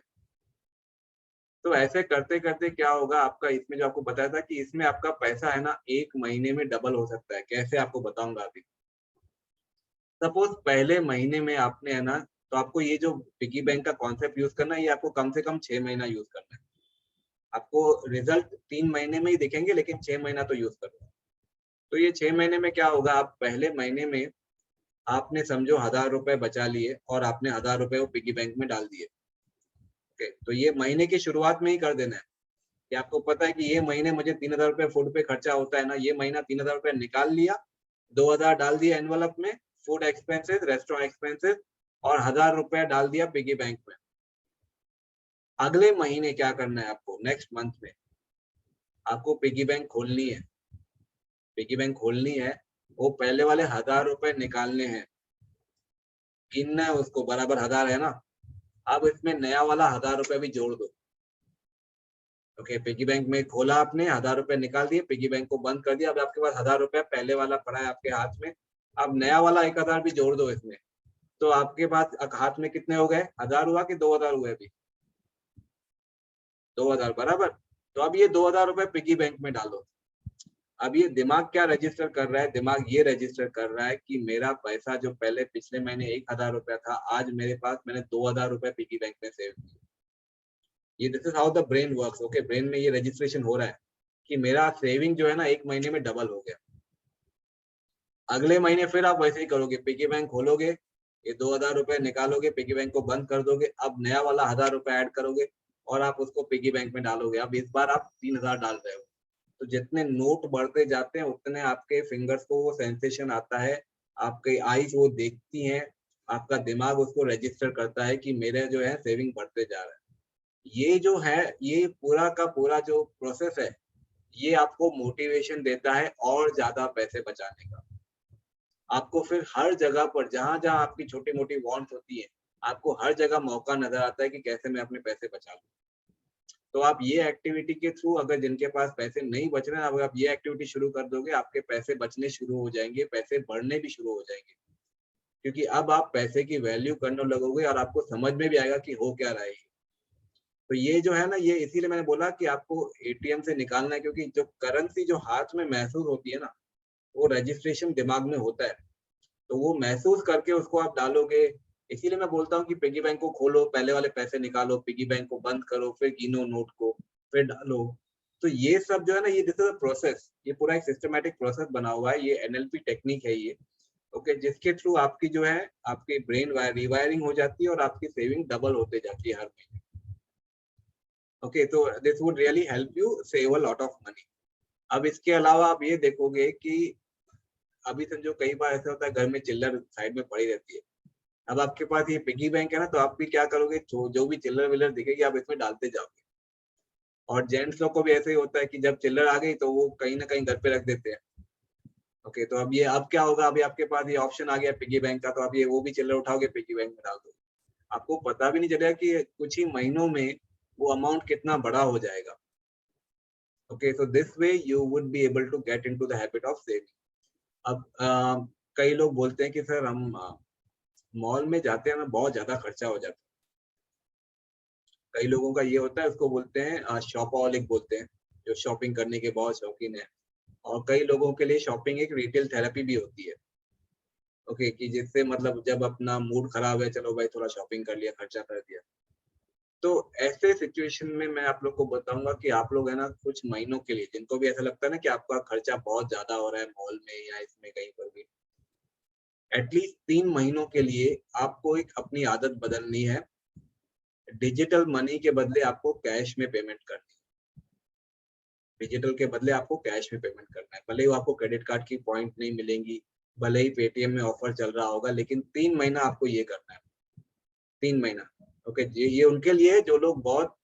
तो ऐसे करते करते क्या होगा आपका, इसमें जो आपको बताया था कि इसमें आपका पैसा है ना 1 महीने में डबल हो सकता है। कैसे, आपको बताऊंगा अभी। सपोज पहले महीने में आपने है ना, तो आपको ये जो पिगी बैंक का कॉन्सेप्ट यूज करना है, ये आपको कम से कम 6 महीना यूज करना है। आपको रिजल्ट 3 महीने में ही दिखेंगे, लेकिन 6 महीना तो यूज करो। तो ये 6 महीने में क्या होगा, आप पहले महीने में आपने समझो 1,000 रुपए बचा लिए, और आपने 1,000 रुपए वो पिगी बैंक में डाल दिए। ओके, तो ये महीने की शुरुआत में ही कर देना है कि आपको पता है कि ये महीने मुझे 3,000 रुपए फूड पे खर्चा होता है ना, ये महीना 3,000 रुपए निकाल लिया, 2,000 डाल दिया एनवलप में फूड एक्सपेंसेस, रेस्टोरेंट एक्सपेंसेस, और 1,000 रुपए डाल दिया पिगी बैंक में। अगले महीने क्या करना है आपको, नेक्स्ट मंथ में आपको पिगी बैंक खोलनी है। पिगी बैंक खोलनी है, वो पहले वाले 1000 रुपए निकालने हैं, गिनना है उसको, बराबर 1000 है ना। अब इसमें नया वाला 1000 रुपए भी जोड़ दो। ओके, पिगी बैंक में खोला आपने, 1000 रुपए निकाल दिए, पिगी बैंक को बंद कर दिया। अब आपके पास 1000 रुपए पहले वाला पड़ा है आपके हाथ में। अब नया वाला 1000 भी जोड़ दो इसमें, तो आपके पास हाथ में कितने हो गए, 1000 हुआ कि 2000 हुए अभी, 2000 बराबर। तो अब ये 2000 रुपए पिगी बैंक में डालो। अब ये दिमाग क्या रजिस्टर कर रहा है, दिमाग ये रजिस्टर कर रहा है कि मेरा पैसा जो पहले पिछले महीने 1000 रुपया था, आज मेरे पास मैंने 2000 रुपए पिगी बैंक में सेव किए। ये this is how the brain works. Okay, brain में ये रजिस्ट्रेशन हो रहा है कि मेरा सेविंग जो है ना 1 महीने में डबल हो गया। अगले महीने फिर आप वैसे ही करोगे, पिगी बैंक खोलोगे, ये 2000 रुपए निकालोगे, पिगी बैंक को बंद कर दोगे, अब नया वाला 1000 रुपए ऐड करोगे और आप उसको पिगी बैंक में डालोगे। अब इस बार आप 3000 डाल रहे हो। तो जितने नोट बढ़ते जाते हैं उतने आपके फिंगर्स को वो सेंसेशन आता है, आपके आईज वो देखती हैं, आपका दिमाग उसको रजिस्टर करता है कि मेरे जो है सेविंग बढ़ते जा रहा है। ये जो है, ये पूरा का पूरा जो प्रोसेस है, ये आपको मोटिवेशन देता है और ज्यादा पैसे बचाने का। आपको फिर हर जगह पर जहां जहां आपकी छोटी मोटी वांट्स होती है, आपको हर जगह मौका नजर आता है कि कैसे मैं अपने पैसे बचा लूं। तो आप ये एक्टिविटी के थ्रू, अगर जिनके पास पैसे नहीं बच रहे हैं, अगर आप ये एक्टिविटी शुरू कर दोगे, आपके पैसे बचने शुरू हो जाएंगे, पैसे बढ़ने भी शुरू हो जाएंगे। क्योंकि अब आप पैसे की वैल्यू करने लगोगे और आपको समझ में भी आएगा कि हो क्या रहा है। तो ये जो है ना, ये इसीलिए मैंने बोला कि आपको एटीएम से निकालना है, क्योंकि जो करेंसी जो हाथ में महसूस होती है ना, वो रजिस्ट्रेशन दिमाग में होता है। तो वो महसूस करके उसको आप डालोगे। इसीलिए मैं बोलता हूँ कि पिगी बैंक को खोलो, पहले वाले पैसे निकालो, पिगी बैंक को बंद करो, फिर गिनो नोट को, फिर डालो। तो ये सब जो है ना, ये दिस इज अ प्रोसेस, ये पूरा एक सिस्टमैटिक प्रोसेस बना हुआ है, ये एनएलपी टेक्निक है ये। ओके, जिसके थ्रू आपकी जो है, आपकी ब्रेन रिवायरिंग हो जाती है और आपकी सेविंग डबल होते जाती है हर महीने। ओके, तो this would really help you save a lot of money. अब इसके अलावा आप ये देखोगे कि अभी समझो कई बार ऐसा होता है घर में चिल्लर साइड में पड़ी रहती है। अब आपके पास ये पिगी बैंक है ना, तो आप भी क्या करोगे, जो भी चिल्लर विल्लर दिखेगी आप इसमें डालते जाओगे। और जेंट्स लोग को भी ऐसे ही होता है कि जब चिल्लर आ गई तो वो कहीं ना कहीं घर पे रख देते हैं। ओके, तो अब ये अब क्या होगा, अभी आपके पास ये ऑप्शन आ गया पिगी बैंक का, तो आप ये वो भी चिल्लर उठाओगे, पिगी बैंक में डाल दो। आपको पता भी नहीं चलेगा कि कुछ ही महीनों में वो अमाउंट कितना बड़ा हो जाएगा। Okay, so this way you would be able to get into the habit of saving. अब कई लोग बोलते हैं कि सर हम मॉल में जाते हैं, हमें बहुत ज्यादा खर्चा हो जाता है। कई लोगों का ये होता है, उसको बोलते हैं शॉपaholic बोलते हैं, जो शॉपिंग करने के बहुत शौकीन है। और कई लोगों के लिए शॉपिंग एक रिटेल थेरेपी भी होती है। ओके, कि जिससे मतलब जब अपना मूड खराब है, चलो भाई थोड़ा शॉपिंग कर लिया, खर्चा कर दिया। तो ऐसे सिचुएशन में मैं आप लोग को बताऊंगा कि आप लोग है ना, कुछ महीनों के लिए, जिनको भी ऐसा लगता है ना कि आपका खर्चा बहुत ज्यादा हो रहा है मॉल में या इसमें कहीं पर भी, एटलीस्ट 3 महीनों के लिए आपको एक अपनी आदत बदलनी है। डिजिटल मनी के बदले आपको कैश में पेमेंट करनी है। डिजिटल के बदले आपको कैश में पेमेंट करना है। भले ही आपको क्रेडिट कार्ड की पॉइंट नहीं मिलेंगी, भले ही पेटीएम में ऑफर चल रहा होगा, लेकिन 3 महीना आपको ये करना है। 3 महीना। ओके, ये उनके लिए है जो लोग बहुत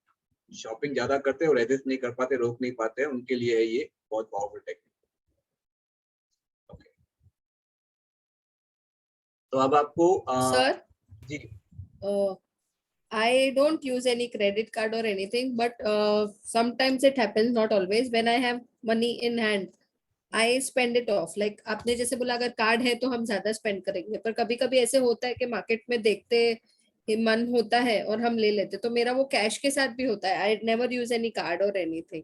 शॉपिंग ज्यादा करते हैं और रेजिस्ट नहीं कर पाते, रोक नहीं पाते हैं, उनके लिए है ये बहुत पावरफुल टेक्निक। ओके, तो अब आपको Sir, ji I don't use any credit card or anything, but sometimes it happens, not always, when I have money in hand, I spend it off. Like आपने जैसे बोला, अगर कार्ड है तो हम ज्यादा स्पेंड करेंगे, पर कभी कभी ऐसे होता है कि मार्केट में देखते ही मन होता है और हम ले लेते, तो मेरा वो कैश के साथ भी होता है। I never use any card और एनीथिंग,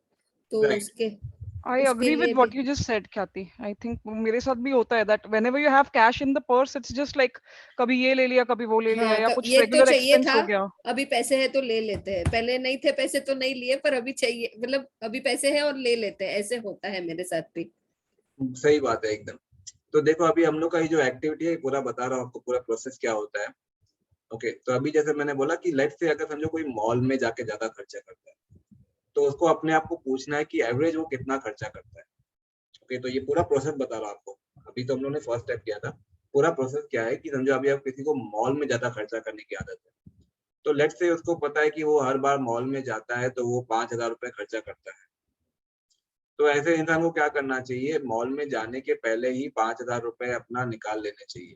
तो राइट, उसके I उसके agree with लिए what भी। you just said, Khyati. I think मेरे साथ भी होता है that whenever you have cash in the purse, it's just like कभी ये ले लिया, कभी वो ले लिया, हाँ, या कुछ ये तो regular चाहिए expense था, हो गया। अभी पैसे है तो ले लेते हैं, पहले नहीं थे पैसे तो नहीं लिए, पर अभी चाहिए, मतलब अभी पैसे है और ले लेते हैं, ऐसे होता है मेरे साथ भी। सही बात है एकदम। तो देखो अभी हम लोग का ये जो एक्टिविटी है, पूरा बता रहा हूँ आपको पूरा प्रोसेस क्या होता है। ओके, तो अभी जैसे मैंने बोला कि लेट्स से अगर समझो कोई मॉल में जाके ज्यादा खर्चा करता है, तो उसको अपने आप को पूछना है कि एवरेज वो कितना खर्चा करता है। ओके, तो ये पूरा प्रोसेस बता रहा हूँ आपको। अभी तो हम लोगों ने फर्स्ट स्टेप किया था। पूरा प्रोसेस क्या है कि समझो अभी आप किसी को मॉल में ज्यादा खर्चा करने की आदत है, तो लेट्स से उसको पता है कि वो हर बार मॉल में जाता है तो वो 5,000 रुपए खर्चा करता है। तो ऐसे इंसान को क्या करना चाहिए, मॉल में जाने के पहले ही 5,000 रुपए अपना निकाल लेने चाहिए।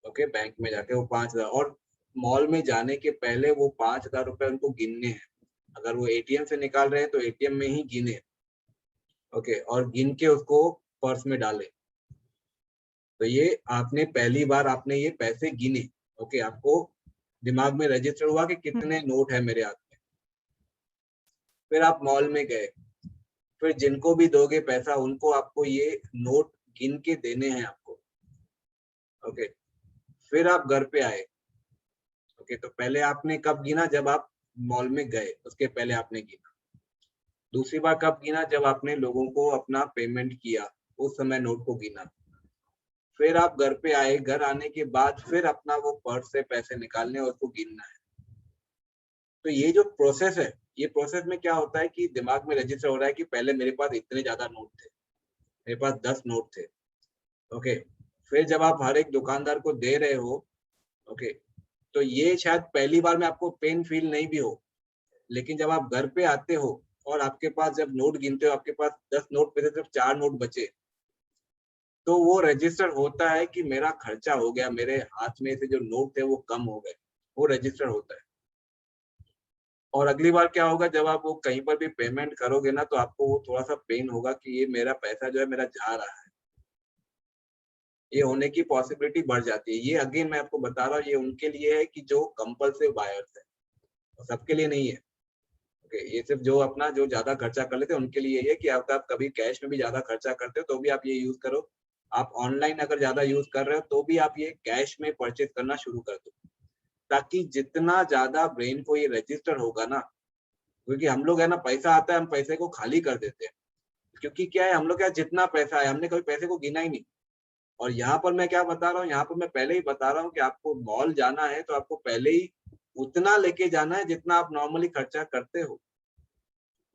ओके, बैंक में जाके वो 5,000, और मॉल में जाने के पहले वो 5,000 रुपए उनको गिनने हैं। अगर वो एटीएम से निकाल रहे हैं तो एटीएम में ही गिने। ओके, और गिन के उसको पर्स में डाले। तो ये आपने पहली बार आपने ये पैसे गिने। ओके, आपको दिमाग में रजिस्टर हुआ कि कितने नोट है मेरे हाथ में। फिर आप मॉल में गए, फिर जिनको भी दोगे पैसा उनको आपको ये नोट गिन के देने हैं आपको। ओके, फिर आप घर पे आए। ओके, तो पहले आपने कब गिना, जब आप मॉल में गए, उसके पहले आपने गिना। दूसरी बार कब गिना, जब आपने लोगों को अपना पेमेंट किया, उस समय नोट को गिना। फिर आप घर पे आए, घर आने के बाद फिर अपना वो पर्स से पैसे निकालने और उसको गिनना है। तो ये जो प्रोसेस है, ये प्रोसेस में क्या होता है कि दिमाग में रजिस्टर हो रहा है कि पहले मेरे पास इतने ज्यादा नोट थे, मेरे पास 10 नोट थे। ओके, फिर जब आप हर एक दुकानदार को दे रहे हो, ओके, तो ये शायद पहली बार में आपको पेन फील नहीं भी हो, लेकिन जब आप घर पे आते हो और आपके पास जब नोट गिनते हो, आपके पास 10 नोट पे से सिर्फ 4 नोट बचे, तो वो रजिस्टर होता है कि मेरा खर्चा हो गया, मेरे हाथ में से जो नोट थे वो कम हो गए, वो रजिस्टर होता है। और अगली बार क्या होगा, जब आप वो कहीं पर भी पेमेंट करोगे ना, तो आपको वो थोड़ा सा पेन होगा कि ये मेरा पैसा जो है मेरा जा रहा है। ये होने की पॉसिबिलिटी बढ़ जाती है। ये अगेन मैं आपको बता रहा हूँ, ये उनके लिए है कि जो कंपल्सिव बायर्स है, सबके लिए नहीं है। ओके, ये सिर्फ जो अपना जो ज्यादा खर्चा कर लेते हैं उनके लिए ये है कि आप कभी कैश में भी ज्यादा खर्चा करते हो तो भी आप ये यूज करो। आप ऑनलाइन अगर ज्यादा यूज कर रहे हो तो भी आप ये कैश में परचेज करना शुरू कर दो, ताकि जितना ज्यादा ब्रेन को ये रजिस्टर होगा ना, क्योंकि हम लोग है ना, पैसा आता है हम पैसे को खाली कर देते हैं, क्योंकि क्या है, हम लोग क्या, जितना पैसा है हमने कभी पैसे को गिना ही नहीं। और यहाँ पर मैं क्या बता रहा हूँ, यहाँ पर मैं पहले ही बता रहा हूँ कि आपको मॉल जाना है तो आपको पहले ही उतना लेके जाना है जितना आप नॉर्मली खर्चा करते हो,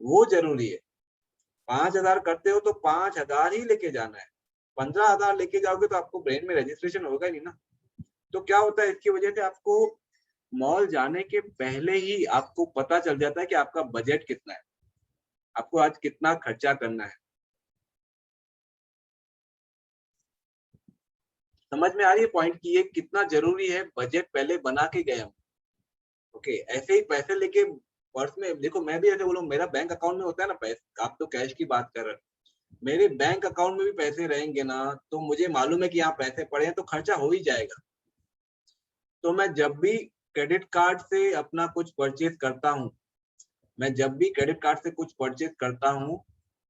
वो जरूरी है। 5,000 करते हो तो 5,000 ही लेके जाना है। 15,000 लेके जाओगे तो आपको ब्रेन में रजिस्ट्रेशन होगा ही नहीं ना। तो क्या होता है, इसकी वजह से आपको मॉल जाने के पहले ही आपको पता चल जाता है कि आपका बजट कितना है, आपको आज कितना खर्चा करना है। समझ में आ रही है पॉइंट की ये कितना जरूरी है, बजट पहले बना के गए हम। ओके, ऐसे ही पैसे लेके पर्स में, देखो मैं भी ऐसे बोलूं, मेरा बैंक अकाउंट में होता है ना पैसे, आप तो कैश की बात कर रहे हो, मेरे बैंक अकाउंट में भी पैसे रहेंगे ना, तो मुझे मालूम है कि यहाँ पैसे पड़े हैं तो खर्चा हो ही जाएगा। तो मैं जब भी क्रेडिट कार्ड से अपना कुछ परचेज करता हूँ, मैं जब भी क्रेडिट कार्ड से कुछ परचेज करता हूँ,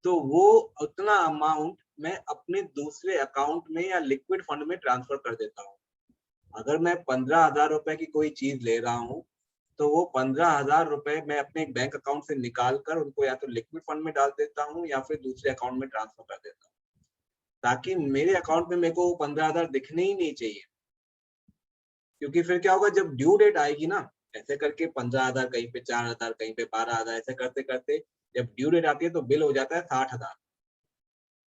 तो वो उतना अमाउंट मैं अपने दूसरे अकाउंट में या लिक्विड फंड में ट्रांसफर कर देता हूँ। अगर मैं 15,000 रुपए की कोई चीज ले रहा हूँ, तो वो 15,000 रुपए मैं अपने बैंक अकाउंट से निकाल कर उनको या तो लिक्विड फंड में डाल देता हूँ या फिर दूसरे अकाउंट में ट्रांसफर कर देता हूँ, ताकि मेरे अकाउंट में मेरे को 15,000 दिखने ही नहीं चाहिए। क्योंकि फिर क्या होगा, जब ड्यू डेट आएगी ना, ऐसे करके 15,000 कहीं पे, 4,000 कहीं पे, 12,000, ऐसे करते करते जब ड्यू डेट आती है तो बिल हो जाता है 60,000।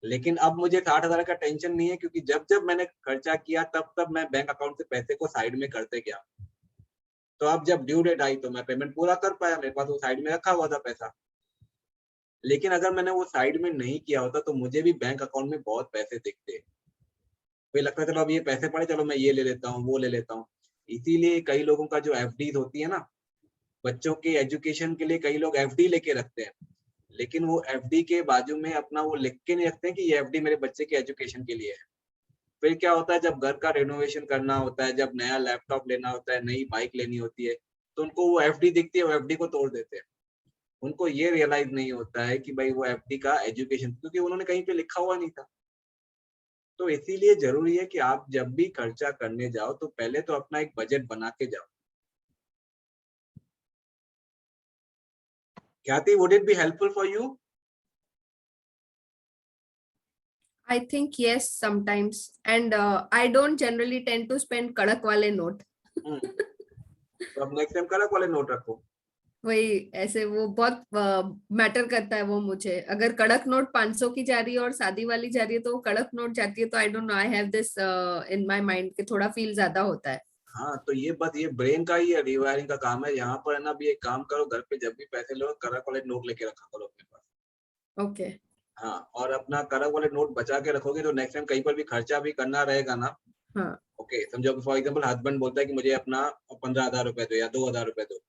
लेकिन अब मुझे 60,000 का टेंशन नहीं है, क्योंकि जब जब मैंने खर्चा किया तब तब मैं बैंक अकाउंट से पैसे को साइड में करते गया। तो अब जब ड्यू डेट आई तो मैं पेमेंट पूरा कर पाया, मेरे पास वो साइड में रखा हुआ था पैसा। लेकिन अगर मैंने वो साइड में नहीं किया होता तो मुझे भी बैंक अकाउंट में बहुत पैसे दिखते, फिर लगता है चलो अब ये पैसे पड़े, चलो मैं ये ले लेता हूँ, वो ले लेता हूँ। इसीलिए कई लोगों का जो एफडीज होती है ना, बच्चों के एजुकेशन के लिए कई लोग एफडी लेके रखते हैं, लेकिन वो एफडी के बाजू में अपना वो लिख के नहीं रखते हैं कि ये एफडी मेरे बच्चे के एजुकेशन के लिए है। फिर क्या होता है, जब घर का रेनोवेशन करना होता है, जब नया लैपटॉप लेना होता है, नई बाइक लेनी होती है, तो उनको वो एफडी दिखती है, वो एफडी को तोड़ देते हैं। उनको ये रियलाइज नहीं होता है कि भाई वो एफडी का एजुकेशन, क्योंकि उन्होंने कहीं पे लिखा हुआ नहीं था। तो इसीलिए जरूरी है कि आप जब भी खर्चा करने जाओ तो पहले तो अपना एक बजट बना के जाओ। ख्याति, would it be helpful for you? I think yes, sometimes. And I don't generally tend to spend कड़क वाले नोट। तो अब नेक्स्ट टाइम कड़क वाले नोट रखो। वही ऐसे वो बहुत मैटर करता है वो मुझे। अगर कड़क नोट 500 की जा रही है और शादी वाली जा रही है तो वो कड़क नोट जाती है, तो I don't know, I have this in my mind कि थोड़ा फील ज्यादा होता है। हाँ, तो ये बस ये ब्रेन का ही रिवायरिंग का काम है। यहाँ पर है ना, अभी एक काम करो, घर पे जब भी पैसे लो करक वाले नोट लेके रखा करो अपने पास। ओके। हाँ, और अपना करक वाले नोट बचा के रखोगे तो नेक्स्ट टाइम कहीं पर भी खर्चा भी करना रहेगा ना, हाँ। ओके, समझो फॉर एग्जांपल हस्बैंड बोलता है कि मुझे अपना 15,000 रुपए दो या 2,000 रुपए दो,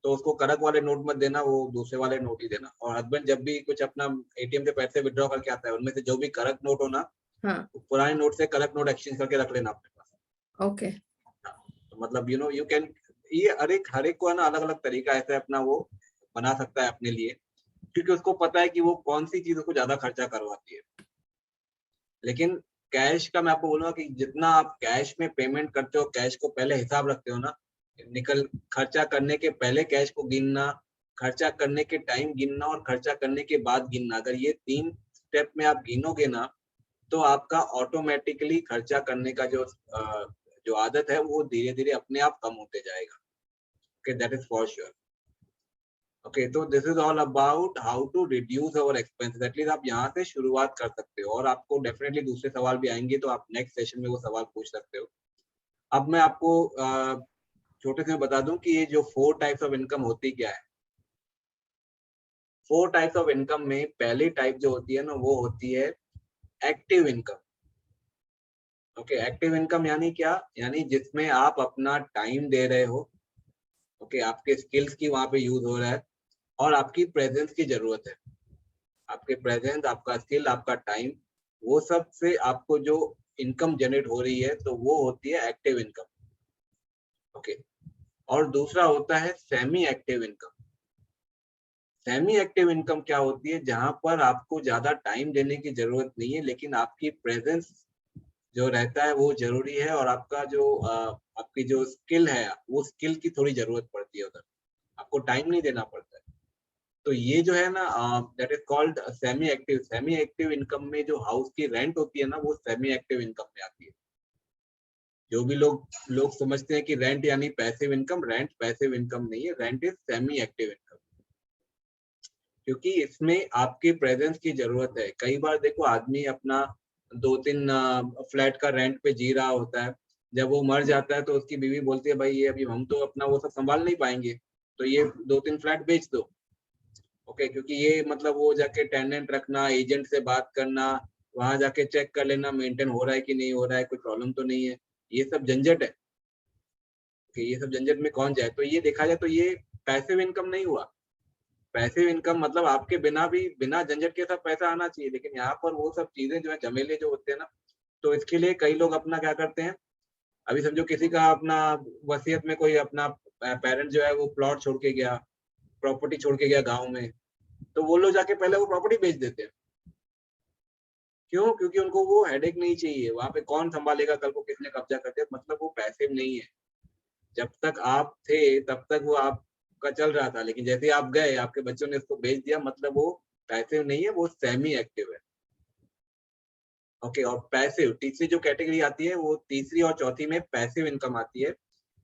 तो उसको करक वाले नोट मत देना, वो दूसरे वाले नोट ही देना। और हस्बैंड जब भी कुछ अपना एटीएम से पैसे विड्रॉ करके आता है, उनमें से जो भी करक नोट हो ना, हाँ। पुराने नोट से करक नोट एक्सचेंज करके रख लेना अपने पास। ओके। हाँ, तो मतलब यू नो यू कैन, ये हर एक को है ना अलग अलग तरीका ऐसे अपना वो बना सकता है अपने लिए, क्योंकि उसको पता है कि वो कौन सी चीज को ज्यादा खर्चा करवाती है। लेकिन कैश का मैं आपको बोलूंगा कि जितना आप कैश में पेमेंट करते हो, कैश को पहले हिसाब रखते हो ना, निकल खर्चा करने के पहले कैश को गिनना, खर्चा करने के टाइम गिनना और खर्चा करने के बाद गिनना, अगर ये 3 स्टेप में आप गिनोगे ना, तो आपका ऑटोमेटिकली खर्चा करने का जो आदत है वो धीरे धीरे अपने आप कम होते जाएगा। Okay, that is for sure. Okay, तो this is all about how to reduce our expenses. At least आप यहाँ से शुरुआत कर सकते हो, और आपको डेफिनेटली दूसरे सवाल भी आएंगे, तो आप नेक्स्ट सेशन में वो सवाल पूछ सकते हो। अब मैं आपको छोटे से बता दूं कि ये जो 4 टाइप्स ऑफ इनकम होती क्या है। 4 टाइप्स ऑफ इनकम में पहली टाइप जो होती है ना, वो होती है active income. Okay, active income यानी क्या, यानी जिसमें आप अपना टाइम दे रहे हो, ओके, आपके स्किल्स की वहां पे यूज हो रहा है, और आपकी प्रेजेंस की जरूरत है। आपके प्रेजेंस, आपका स्किल, आपका टाइम, वो सब से आपको जो इनकम जनरेट हो रही है, तो वो होती है एक्टिव इनकम। ओके, और दूसरा होता है semi active income. Semi active income क्या होती है, जहां पर आपको ज्यादा टाइम देने की जरूरत नहीं है, लेकिन आपकी प्रेजेंस जो रहता है वो जरूरी है, और आपका जो आपकी जो स्किल है, वो स्किल की थोड़ी जरूरत पड़ती है उधर, आपको टाइम नहीं देना पड़ता है। तो ये जो है ना, that is called semi active. Semi active income में जो हाउस की रेंट होती है ना, वो सेमी एक्टिव इनकम में आती है। जो भी लोग समझते हैं कि रेंट यानी passive income, rent passive income नहीं है, rent is semi active income, क्योंकि इसमें आपके प्रेजेंस की जरूरत है। कई बार देखो, आदमी अपना 2-3 फ्लैट का रेंट पे जी रहा होता है, जब वो मर जाता है तो उसकी बीवी बोलती है, भाई ये अभी हम तो अपना वो सब संभाल नहीं पाएंगे, तो ये 2-3 फ्लैट बेच दो। ओके, क्योंकि ये मतलब वो जाके टेनेंट रखना, एजेंट से बात करना, वहां जाके चेक कर लेना मेंटेन हो रहा है कि नहीं हो रहा है, कोई प्रॉब्लम तो नहीं है, ये सब झंझट है। कि ये सब झंझट में कौन जाए। तो ये देखा जाए तो ये पैसिव इनकम नहीं हुआ। पैसिव इनकम मतलब आपके बिना भी, बिना झंझट के सब पैसा आना चाहिए, लेकिन यहाँ पर वो सब चीजें जो है, झमेले जो होते हैं ना, तो इसके लिए कई लोग अपना क्या करते हैं, अभी समझो किसी का अपना वसीयत में कोई अपना पेरेंट जो है वो प्लॉट छोड़ के गया, प्रॉपर्टी छोड़ के गया गाँव में, तो वो लोग जाके पहले वो प्रॉपर्टी बेच देते हैं। क्यों? क्योंकि उनको वो हेडेक नहीं चाहिए, वहां पे कौन संभालेगा कल को किसने कब्जा कर दिया, मतलब वो पैसिव नहीं है। जब तक आप थे तब तक वो आपका चल रहा था, लेकिन जैसे आप गए, आपके बच्चों ने उसको बेच दिया, मतलब वो पैसिव नहीं है, वो सेमी एक्टिव है। ओके, और पैसिव तीसरी जो कैटेगरी आती है, वो तीसरी और चौथी में पैसिव इनकम आती है।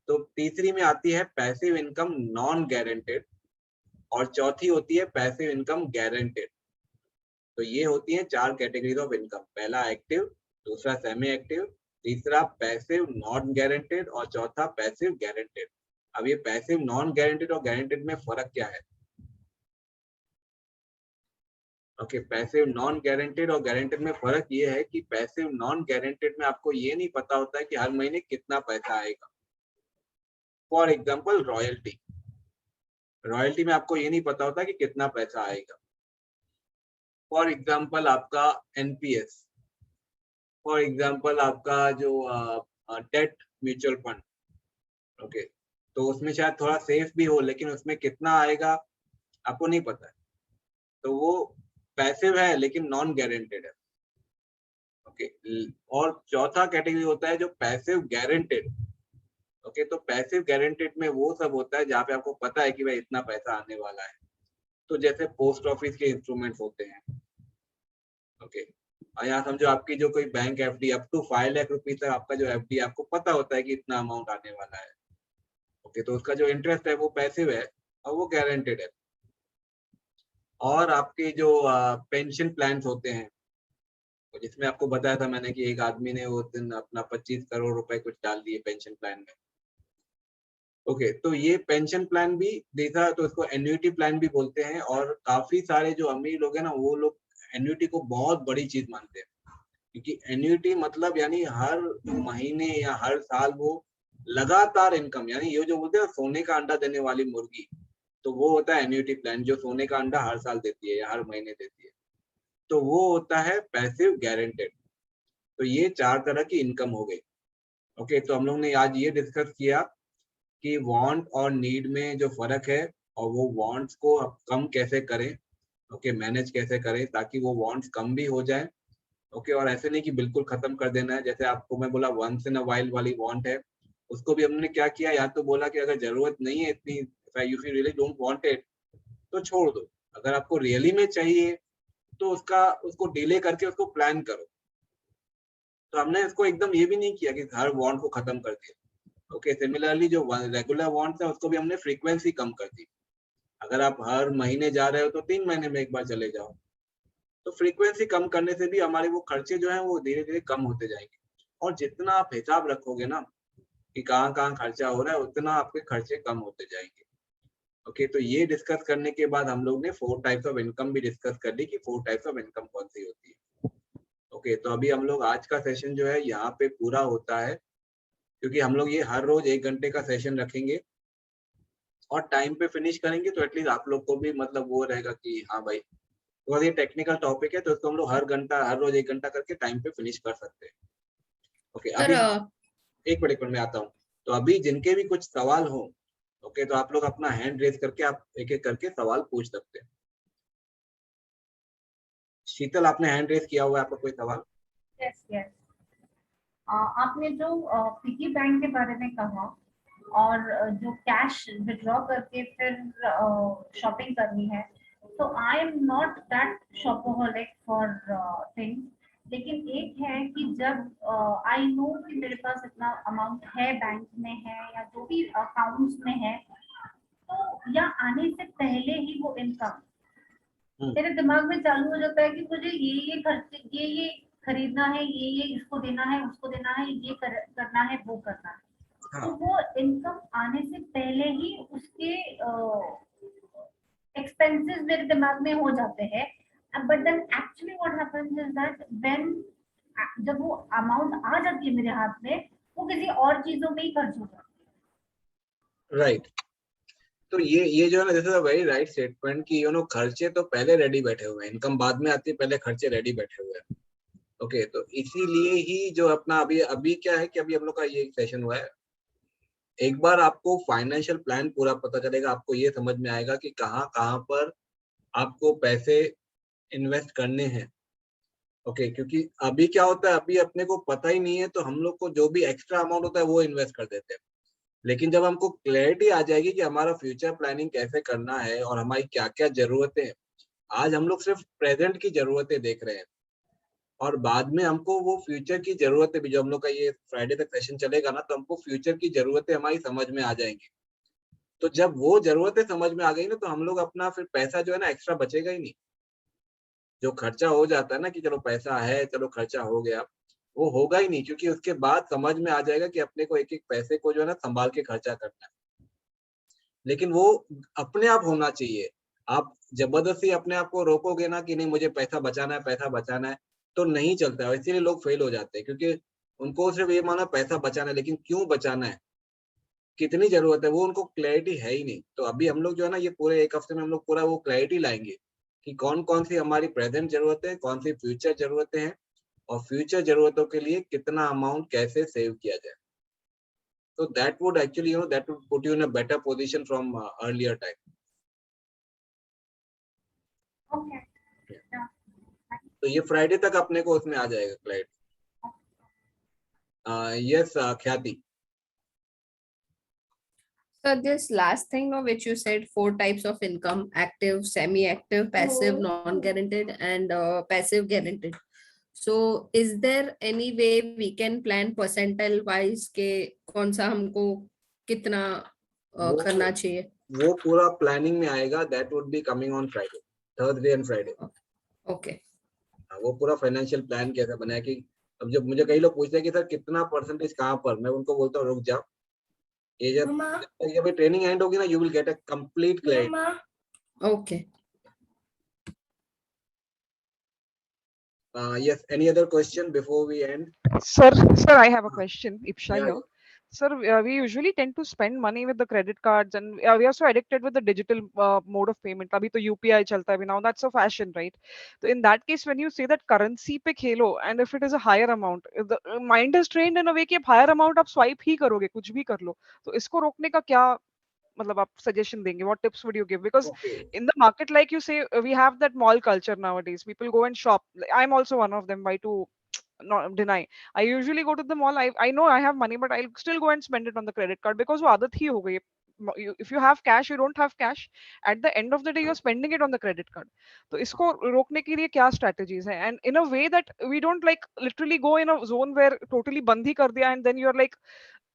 तो तीसरी में आती है पैसिव इनकम नॉन गारंटेड, और चौथी होती है पैसिव इनकम गारंटेड। तो ये होती है 4 कैटेगरीज ऑफ इनकम। पहला एक्टिव, दूसरा सेमी एक्टिव, तीसरा पैसिव नॉन गारंटेड, और चौथा पैसिव गारंटेड। अब ये पैसिव नॉन गारंटेड और गारंटेड में फर्क क्या है? ओके, पैसिव नॉन गारंटेड और गारंटेड में फर्क ये है कि पैसिव नॉन गारंटेड में आपको ये नहीं पता होता है कि हर महीने कितना पैसा आएगा। फॉर एग्जाम्पल रॉयल्टी, रॉयल्टी में आपको ये नहीं पता होता कि कितना पैसा आएगा। फॉर एग्जाम्पल आपका एनपीएस, फॉर एग्जाम्पल आपका जो डेट म्यूचुअल फंड, ओके, तो उसमें शायद थोड़ा सेफ भी हो, लेकिन उसमें कितना आएगा आपको नहीं पता है, तो वो पैसिव है लेकिन नॉन गारंटेड है। ओके, और चौथा कैटेगरी होता है जो पैसिव गारंटेड। ओके, तो पैसिव गारंटेड में वो सब होता है जहाँ पे आपको पता है कि भाई इतना पैसा आने वाला है। तो जैसे पोस्ट ऑफिस के इंस्ट्रूमेंट्स होते हैं, ओके, और यहाँ समझो आपकी जो कोई bank FD up to 5 lakh rupees तक आपका जो एफडी, आपको पता होता है कि इतना अमाउंट आने वाला है। ओके, तो उसका जो इंटरेस्ट है वो पैसिव है और वो गारंटेड है। और आपके जो पेंशन प्लान्स होते हैं, जिसमें आपको बताया था मैंने कि एक आदमी ने वो दिन अपना 25 करोड़ रुपए कुछ डाल दिए पेंशन प्लान में, ओके तो ये पेंशन प्लान भी देखा तो इसको एन्युटी प्लान भी बोलते हैं, और काफी सारे जो अमीर लोग हैं ना वो लोग एन्युटी को बहुत बड़ी चीज मानते हैं, क्योंकि एन्युटी मतलब यानी हर महीने या हर साल वो लगातार इनकम, यानी ये जो बोलते हैं सोने का अंडा देने वाली मुर्गी, तो वो होता है एन्युटी प्लान जो सोने का अंडा हर साल देती है या हर महीने देती है, तो वो होता है पैसिव गारंटेड। तो ये 4 तरह की इनकम हो गई। ओके तो हम लोग ने आज ये डिस्कस किया कि वांट और नीड में जो फर्क है, और वो वांट्स को अब कम कैसे करें, ओके मैनेज कैसे करें ताकि वो वांट्स कम भी हो जाए। ओके और ऐसे नहीं कि बिल्कुल खत्म कर देना है, जैसे आपको मैं बोला वंस इन अ वाइल वाली वांट है, उसको भी हमने क्या किया, या तो बोला कि अगर जरूरत नहीं है इतनी, if you really don't want it तो छोड़ दो, अगर आपको रियली में चाहिए तो उसको डिले करके उसको प्लान करो। तो हमने इसको एकदम ये भी नहीं किया कि हर वांट को खत्म कर दिया। ओके सिमिलरली जो रेगुलर वांट्स है उसको भी हमने फ्रीक्वेंसी कम कर दी, अगर आप हर महीने जा रहे हो तो 3 महीने में एक बार चले जाओ। तो फ्रीक्वेंसी कम करने से भी हमारे वो खर्चे जो हैं वो धीरे धीरे कम होते जाएंगे, और जितना आप हिसाब रखोगे ना कि कहाँ कहाँ खर्चा हो रहा है, उतना आपके खर्चे कम होते जाएंगे। ओके तो ये डिस्कस करने के बाद हम लोग ने 4 टाइप्स ऑफ इनकम भी डिस्कस कर ली कि 4 टाइप्स ऑफ इनकम कौन सी होती है। ओके तो अभी हम लोग आज का सेशन जो है यहाँ पे पूरा होता है, क्योंकि हम लोग ये हर रोज 1 घंटे का सेशन रखेंगे और टाइम पे फिनिश करेंगे, तो एटलीस्ट आप लोग को भी मतलब वो रहेगा कि हाँ भाई, तो ये टेक्निकल टॉपिक है तो इसको हम लोग हर रोज 1 घंटा करके टाइम पे फिनिश कर सकते हैं। ओके सर अभी एक मिनट में आता हूँ। तो अभी जिनके भी कुछ सवाल हो, ओके तो आप लोग अपना हैंड रेज करके आप एक एक करके सवाल पूछ सकते हैं। शीतल आपने हैंड रेज किया हुआ है, आपका कोई सवाल? यस यस, आपने जो पिगी बैंक के बारे में कहा और जो कैश विड्रॉ करके फिर शॉपिंग करनी है, तो I am not that shopaholic for things, लेकिन एक है कि जब आई नो कि मेरे पास इतना अमाउंट है बैंक में है या जो भी अकाउंट्स में है, तो या आने से पहले ही वो इनकम मेरे दिमाग में चालू हो जाता है कि मुझे ये खर्च, ये खरीदना है, ये इसको देना है, उसको देना है, ये करना है, वो करना है। तो वो इनकम आने से पहले ही उसके एक्सपेंसेस मेरे दिमाग में हो जाते हैं। But then actually what happens is that when जब वो अमाउंट आ जाती है मेरे हाथ में, वो किसी और चीजों में ही खर्च हो जाती है। राइट तो ये जो है ना, this is a very right statement कि यू नो खर्चे तो पहले रेडी बैठे हुए हैं, इनकम बाद में आती है, पहले खर्चे रेडी बैठे हुए हैं। ओके तो इसीलिए ही जो अपना अभी अभी क्या है कि अभी हम लोग का ये सेशन हुआ है, एक बार आपको फाइनेंशियल प्लान पूरा पता चलेगा, आपको ये समझ में आएगा कि कहाँ कहाँ पर आपको पैसे इन्वेस्ट करने हैं। ओके क्योंकि अभी क्या होता है, अभी अपने को पता ही नहीं है तो हम लोग को जो भी एक्स्ट्रा अमाउंट होता है वो इन्वेस्ट कर देते हैं, लेकिन जब हमको क्लैरिटी आ जाएगी कि हमारा फ्यूचर प्लानिंग कैसे करना है और हमारी क्या क्या जरूरतें हैं, आज हम लोग सिर्फ प्रेजेंट की जरूरतें देख रहे हैं, और बाद में हमको वो फ्यूचर की जरूरतें भी, जो हम लोग का ये फ्राइडे तक सेशन चलेगा ना, तो हमको फ्यूचर की जरूरतें हमारी समझ में आ जाएंगी। तो जब वो जरूरतें समझ में आ गई ना, तो हम लोग अपना फिर पैसा जो है ना एक्स्ट्रा बचेगा ही नहीं। जो खर्चा हो जाता है ना कि चलो पैसा है, चलो खर्चा हो गया, वो होगा ही नहीं, क्योंकि उसके बाद समझ में आ जाएगा कि अपने को एक एक पैसे को जो है ना संभाल के खर्चा करना है। लेकिन वो अपने आप होना चाहिए। आप जबरदस्ती अपने आप को रोकोगे ना कि नहीं मुझे पैसा बचाना है, पैसा बचाना है, तो नहीं चलता है। इसीलिए लोग फेल हो जाते हैं, क्योंकि उनको सिर्फ ये माना पैसा बचाना है, लेकिन क्यों बचाना है, कितनी जरूरत है, वो उनको क्लैरिटी है ही नहीं। तो अभी हम लोग जो है ना ये पूरे 1 हफ्ते में हम लोग पूरा वो क्लैरिटी लाएंगे कि कौन कौन सी हमारी प्रेजेंट जरूरतें हैं, कौन सी फ्यूचर जरूरतें हैं, और फ्यूचर जरूरतों के लिए कितना अमाउंट कैसे सेव किया जाए। तो that would actually, you know, that would put you in a better position from earlier time. Okay, तो ये फ्राइडे तक अपने को उसमें आ जाएगा क्लाइंट। यस ख्याति। So this last thing of which you said 4 types of income: active, semi-active, passive, non-guaranteed, and passive guaranteed. So is there any way we can plan percentile wise के कौन सा हमको कितना करना चाहिए? वो पूरा प्लानिंग में आएगा, that would be coming on Friday, Thursday and Friday. Okay. वो पूरा फाइनेंशियल प्लान कैसे बनाया कि अब जब मुझे कई लोग पूछते हैं कि सर कितना परसेंटेज कहाँ पर, मैं उनको बोलता हूँ रुक जाओ, ये जब ये ट्रेनिंग एंड होगी ना, you will get a complete clarity. Okay. Yes, any other question before we end? Sir, I have a question. Ipsha Yeah, here. Sir, we usually tend to spend money with the credit cards, and we are so addicted with the digital mode of payment. Abhi to UPI chalta hai, now that's a fashion, right? So in that case, when you say that currency pe khelo, and if it is a higher amount, if the mind is trained in a way कि आप higher amount आप swipe ही करोगे, कुछ भी कर लो. तो इसको रोकने का क्या मतलब आप suggestion देंगे? What tips would you give? Because okay. in the market, like you say, we have that mall culture nowadays. People go and shop. I'm also one of them. Why to not deny? I usually go to the mall. I know I have money, but I'll still go and spend it on the credit card because वो आदत ही हो गई है. If you have cash, you don't have cash. At the end of the day, you're spending it on the credit card. तो इसको रोकने के लिए क्या strategies हैं? And in a way that we don't like literally go in a zone where totally बंद ही कर दिया and then you're like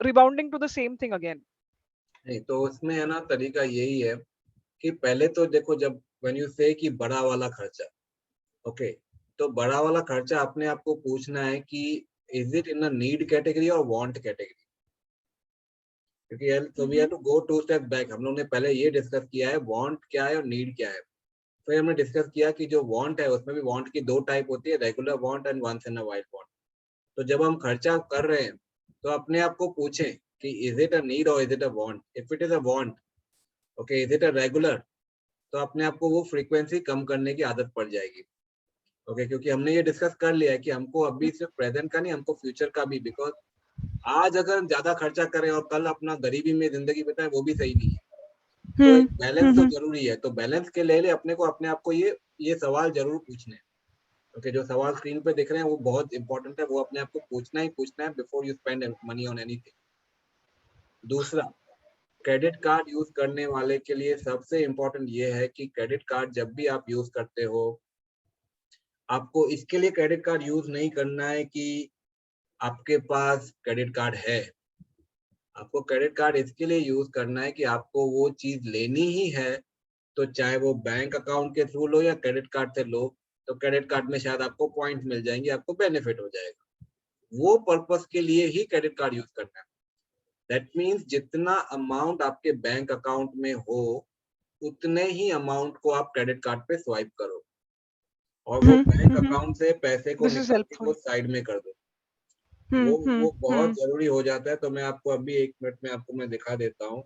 rebounding to the same thing again. नहीं, तो उसमें है ना, तरीका यही है कि पहले तो देखो, जब when you say कि बड़ा वाला खर्चा, ओके, तो बड़ा वाला खर्चा अपने आप को पूछना है कि is it in a need category और वांट कैटेगरी, क्योंकि तो we have to go 2 step back. हम लोग ने पहले ये डिस्कस किया है वांट क्या है और नीड क्या है। फिर हमने डिस्कस किया कि जो वांट है उसमें भी वांट की 2 टाइप होती है, regular want and once in a while want. तो जब हम खर्चा कर रहे हैं तो अपने आप को पूछें कि इज इट अ नीड और is it a want. If it is a want, okay, is it a regular, तो अपने आप को वो फ्रीक्वेंसी कम करने की आदत पड़ जाएगी। ओके, क्योंकि हमने ये डिस्कस कर लिया है कि हमको अभी सिर्फ प्रेजेंट का नहीं, हमको फ्यूचर का भी, बिकॉज आज अगर ज्यादा खर्चा करें और कल अपना गरीबी में जिंदगी बिताएं, वो भी सही नहीं है। तो एक बैलेंस तो जरूरी है। तो बैलेंस के लिए अपने आप को ये सवाल जरूर पूछने हैं। ओके, जो सवाल स्क्रीन पे दिख रहे हैं वो बहुत इंपॉर्टेंट है, वो अपने आप को पूछना है before you spend money on anything. दूसरा, क्रेडिट कार्ड यूज करने वाले के लिए सबसे इम्पोर्टेंट ये है कि क्रेडिट कार्ड जब भी आप यूज करते हो, आपको इसके लिए क्रेडिट कार्ड यूज नहीं करना है कि आपके पास क्रेडिट कार्ड है। आपको क्रेडिट कार्ड इसके लिए यूज करना है कि आपको वो चीज लेनी ही है, तो चाहे वो बैंक अकाउंट के थ्रू लो या क्रेडिट कार्ड से लो, तो क्रेडिट कार्ड में शायद आपको पॉइंट मिल जाएंगे, आपको बेनिफिट हो जाएगा। वो पर्पस के लिए ही क्रेडिट कार्ड यूज करना है। दैट मीन्स जितना अमाउंट आपके बैंक अकाउंट में हो, उतने ही अमाउंट को आप क्रेडिट कार्ड पे स्वाइप करो और वो बैंक अकाउंट से पैसे को This is निकाल के helpful. वो साइड में कर दो। वो बहुत जरूरी हो जाता है। तो मैं आपको अभी 1 मिनट में आपको मैं दिखा देता हूँ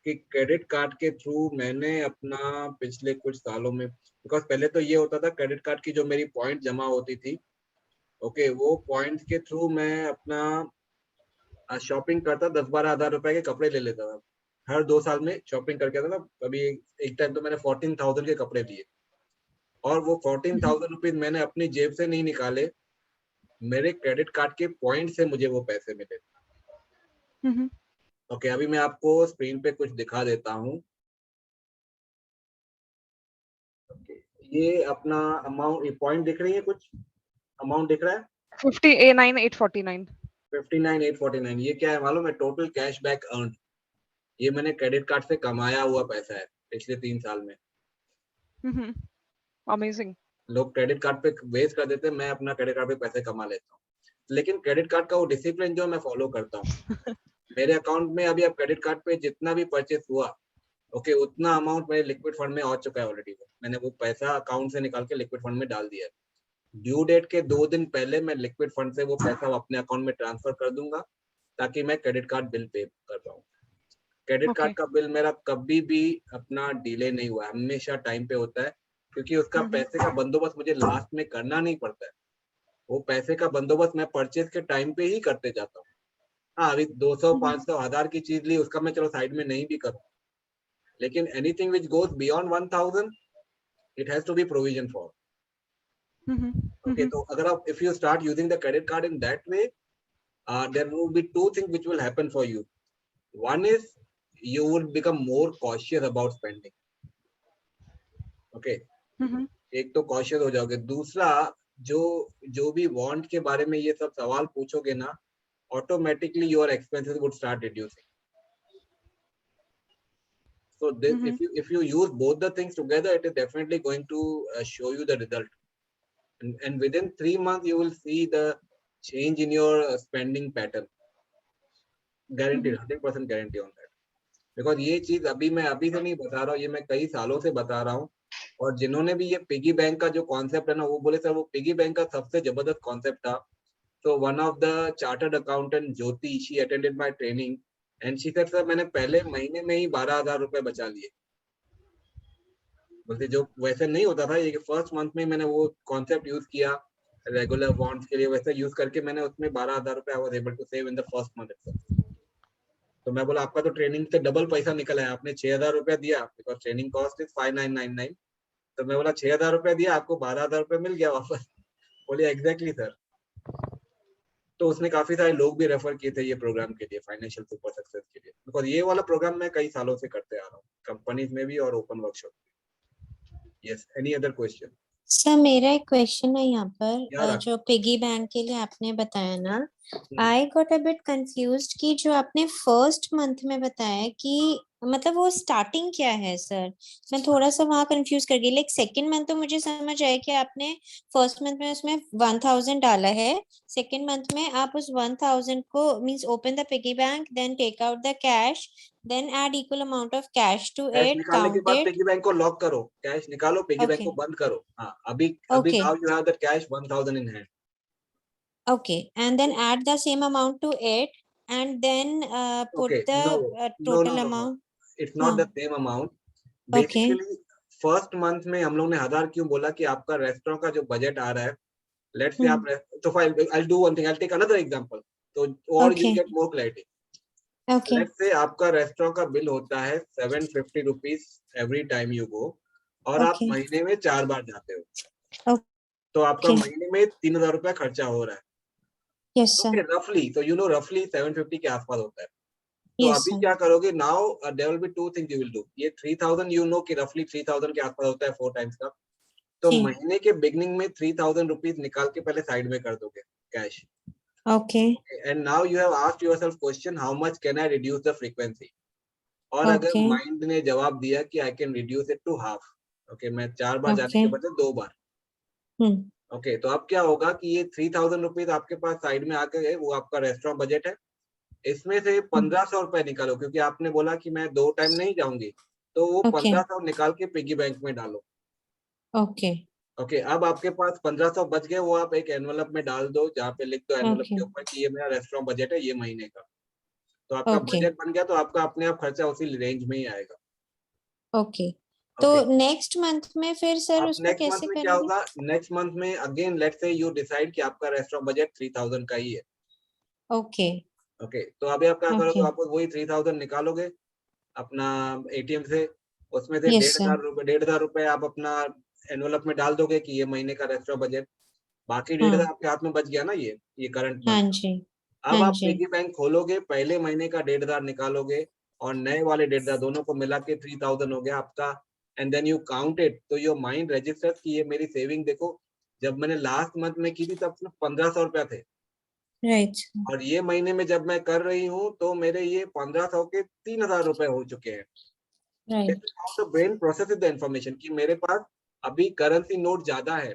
कि क्रेडिट कार्ड के थ्रू मैंने अपना पिछले कुछ सालों में, बिकॉज पहले तो ये होता था क्रेडिट कार्ड की जो मेरी पॉइंट जमा होती थी, ओके, वो पॉइंट के थ्रू मैं अपना शॉपिंग करता, 10-12 हजार रुपए के कपड़े ले लेता था। हर 2 साल में शॉपिंग करके आता था। अभी एक टाइम तो मैंने 14,000 के कपड़े लिए और वो 14,000 रुपीज मैंने अपनी जेब से नहीं निकाले, मेरे क्रेडिट कार्ड के पॉइंट से मुझे वो पैसे मिले। ओके, अभी मैं आपको स्क्रीन पे कुछ दिखा देता हूँ। ये अपना अमाउंट, ये पॉइंट दिख रही है, कुछ अमाउंट दिख रहा है 50A9849. 59,849। ये क्या है मालूम है? Total cashback earn. ये मैंने क्रेडिट कार्ड से कमाया हुआ पैसा है पिछले 3 साल में। Amazing. लोग क्रेडिट कार्ड पे वेस्ट कर देते हैं, मैं अपना क्रेडिट कार्ड पे पैसे कमा लेता हूँ। लेकिन क्रेडिट कार्ड का वो डिसिप्लिन जो मैं फॉलो करता हूँ, मेरे अकाउंट में अभी अब क्रेडिट कार्ड पे जितना भी परचेस हुआ, ओके, उतना अमाउंट मेरे लिक्विड फंड में आ चुका है ऑलरेडी। मैंने वो पैसा अकाउंट से निकाल के लिक्विड फंड में डाल दिया है। ड्यू डेट के 2 दिन पहले मैं लिक्विड फंड से वो पैसा अपने अकाउंट में ट्रांसफर कर दूंगा, ताकि मैं क्रेडिट कार्ड बिल पे कर पाऊँ। क्रेडिट कार्ड का बिल मेरा कभी भी अपना डिले नहीं हुआ, हमेशा टाइम पे होता है, क्योंकि उसका पैसे का बंदोबस्त मुझे लास्ट में करना नहीं पड़ता है। वो पैसे का बंदोबस्त मैं परचेज के टाइम पे ही करते जाता हूँ। हाँ, अभी 200, 500, 1000 की चीज ली, उसका मैं चलो साइड में नहीं भी करूँ, लेकिन anything which goes beyond 1000, it has to be provision for. Okay, तो अगर आप if you start using the credit card in that way, there will be 2 things which will happen for you. One is you will become more cautious about spending. Okay. एक तो cautious हो जाओगे। दूसरा, जो भी want के बारे में ये सब सवाल पूछोगे ना, automatically your expenses would start reducing. So this, if you use both the things together, it is definitely going to show you the result. And within 3 months you will see the change in your spending pattern. Guaranteed, 100% guarantee on that. Because ये चीज मैं अभी से नहीं बता रहा हूँ, ये मैं कई सालों से बता रहा हूँ। और जिन्होंने भी ये पिगी बैंक का जो कॉन्सेप्ट है ना, वो बोले सर वो पिगी बैंक का सबसे जबरदस्त कॉन्सेप्ट था। तो one of the chartered accountant Jyoti, she attended my training and she said sir मैंने पहले महीने में ही 12,000 रुपए बचा लिए। बोलते जो वैसे नहीं होता था, ये फर्स्ट मंथ में मैंने वो कॉन्सेप्ट यूज किया रेगुलर बॉन्ड्स के लिए, वैसे यूज करके मैंने उसमें 12,000 रुपए I was able to save in the first month. तो मैं बोला आपका तो ट्रेनिंग से डबल पैसा निकला है, आपने 6,000 रुपया दिया बिकॉज ट्रेनिंग कॉस्ट इज 5,999। तो मैं बोला 6,000 रुपया दिया आपको 12,000 रुपये मिल गया वापस। बोलिए एग्जैक्टली सर। तो उसने काफी सारे लोग भी रेफर किए थे ये प्रोग्राम के लिए, फाइनेंशियल सुपर सक्सेस के लिए, बिकॉज ये वाला प्रोग्राम मैं कई सालों से करते आ रहा हूँ कंपनीज में भी और ओपन वर्कशॉप में। Yes, any other question? Sir मेरा एक क्वेश्चन है यहाँ पर, यार जो पिगी बैंक के लिए आपने बताया ना, I got a bit confused कि जो आपने फर्स्ट मंथ में बताया कि मतलब वो स्टार्टिंग क्या है सर, मैं थोड़ा सा वहाँ कंफ्यूज कर गई। लाइक सेकंड मंथ तो मुझे समझ आया कि आपने फर्स्ट मंथ में उसमें 1,000 डाला है, सेकंड मंथ में आप उस 1,000 को means open the piggy bank, then take out the cash, then add equal amount of cash to cash it, निकालने के count बाद it. पिगी बैंक को लॉक करो, कैश निकालो, पिगी बैंक Okay. को बंद करो। हाँ, अभी Okay. Now you have that cash 1,000 in hand. Okay, and then add the same amount to it, and then put Okay, the total no. amount. It's not हाँ. the same amount. Okay. Basically, first month में हम लोग ने 1,000 क्यों बोला कि आपका restaurant का जो बजट आ रहा है, लेट्स से आप तो I'll do one thing, I'll take another example, तो और you Okay. get more clarity. Okay. Let's say आपका रेस्टोरेंट का बिल होता है 750 rupees every time you go, और आप Okay. महीने में 4 बार जाते हो, Okay. तो आपका महीने में 3,000 रुपया खर्चा हो रहा है। Yes sir. ओके, रफली, तो यू नो रफली 750 के आसपास होता है। तो Yes अभी sir. क्या करोगे, now there will be two things you will do. ये 3,000 यू नो कि रफली 3,000 के आसपास होता है 4 टाइम्स का। तो जी. महीने के बिगनिंग में 3,000 रुपीज निकाल के पहले साइड में कर दोगे cash. Okay. And now you have asked yourself question, how much can I reduce the frequency. और अगर Okay. माइंड ने जवाब दिया कि I can reduce it to half, okay, मैं 4 बार जाने के Okay. बजाय 2 बार। हम्म. ओके, तो अब क्या होगा कि ये 3,000 रुपीज आपके पास साइड में आके गए, वो आपका रेस्टोरेंट बजट है। इसमें से 1,500 रुपए निकालो, क्योंकि आपने बोला कि मैं 2 टाइम नहीं जाऊंगी, तो वो Okay. 1,500 निकाल के पिगी बैंक में डालो। Okay. ओके, अब आपके पास 1,500 बच गए, वो आप एक एनवलप में डाल दो, जहाँ पे लिख दो एनवलप Okay. के ऊपर कि ये मेरा रेस्टोरेंट बजट है ये महीने का। तो आपका Okay. बजट बन गया, तो आपका अपने आप खर्चा उसी रेंज में ही आएगा। Okay. तो नेक्स्ट मंथ में फिर सर अब उसको नेक्स्ट मंथ कैसे में क्या करेंगे? होगा, नेक्स्ट मंथ में again let's say you decide कि आपका रेस्टोरेंट बजट 3,000 का ही है। ओके. ओके, तो अभी आप क्या करोगे, Okay. आप वही 3,000 निकालोगे अपना एटीएम से, उसमें से Yes sir. 1,500 रुपए आप अपना एनवलप में डाल दोगे कि ये महीने का रेस्टोरेंट बजट। बाकी 1,500 हाँ. आपके हाथ में बच गया ना, ये करंट हाँ मंथ। जी. अब हाँ आप जी. पिगी बैंक खोलोगे, पहले महीने का 1,500 निकालोगे और नए वाले 1,500, दोनों को मिला के 3,000 हो गया आपका। And then you count it, तो योर माइंड रजिस्टर्स कि ये मेरी सेविंग देखो, जब मैंने लास्ट मंथ में की थी तब सिर्फ 1,500 रुपया थे, राइट. और ये महीने में जब मैं कर रही हूँ तो मेरे ये 1,500 के 3,000 रुपए हो चुके हैं। Right. How the brain processes the information कि मेरे पास अभी करेंसी नोट ज्यादा है।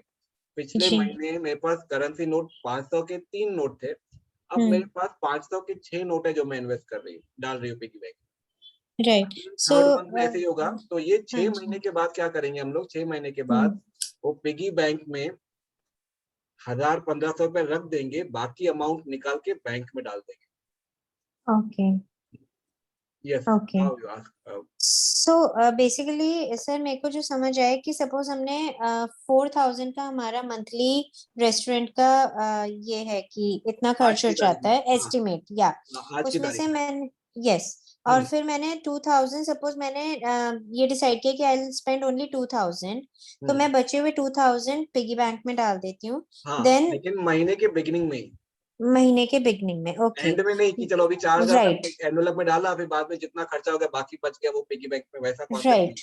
पिछले जी. महीने मेरे पास करेंसी नोट 500 के 3 नोट थे, अब मेरे पास 500 के 6 नोट है जो मैं इन्वेस्ट कर रही हूँ, डाल रही हूँ piggy bank. Right. So third month में ऐसे ही होगा, तो ये 6 हाँ महीने जी. के बाद क्या करेंगे हम लोग, 6 महीने के बाद वो पिगी बैंक में 1,000-1,500 रुपए रख देंगे, बाकी अमाउंट निकाल के बैंक में डाल देंगे। Okay. Yes, okay. Now you ask. So basically sir मेरे को जो समझ आया कि सपोज हमने 4,000 का हमारा मंथली रेस्टोरेंट का ये है कि इतना आज खर्च हो की तारीख जाता में, है हाँ, एस्टिमेट, या आज की उसमें तारीख से में। मैंने यस, और फिर मैंने 2,000 सपोज मैंने ये डिसाइड किया कि आई विल स्पेंड ओनली 2,000, तो मैं बचे हुए 2,000 पिगी बैंक में डाल देती हूँ। हाँ, देन लेकिन महीने के बिगिनिंग में ही, महीने के बिगनिंग में. ओके. एंड में नहीं कि चलो अभी 4,000 राइट. एनवलप में डाला, फिर बाद में जितना खर्चा हो गया बाकी बच गया वो पिगी बैंक में, वैसा कॉन्सेप्ट नहीं राइट.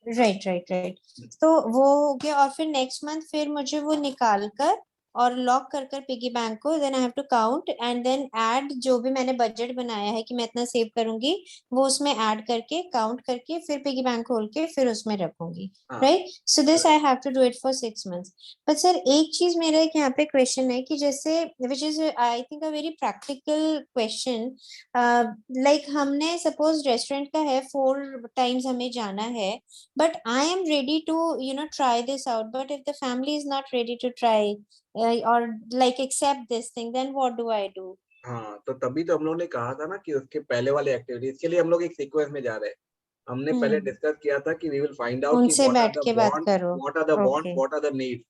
राइट. राइट. राइट. तो वो हो गया, और फिर नेक्स्ट मंथ फिर मुझे वो निकाल कर और लॉक कर पिगी बैंक को, then I have to count and then add जो भी मैंने बजट बनाया है कि मैं इतना सेव करूंगी वो उसमें ऐड करके काउंट करके फिर पिगी बैंक खोल के फिर उसमें रखूंगी, हाँ right? So this I have to do it for 6 months. But sir एक चीज मेरा एक यहाँ पे क्वेश्चन है कि जैसे which is I think a very practical question, like हमने सपोज रेस्टोरेंट का है 4 times हमें जाना है, but I am ready to try this out, but if the family is not ready to try or like accept this thing, then what do I do? हाँ, तो तभी तो हम लोग ने कहा था ना कि उसके पहले वाले एक्टिविटीज के लिए हम लोग एक सीक्वेंस में जा रहे हैं। हमने पहले डिस्कस किया था कि वी विल फाइंड आउट कि उनसे व्हाट आर बैठ द के बात वांट, करो। What are the want, Okay. What are the need.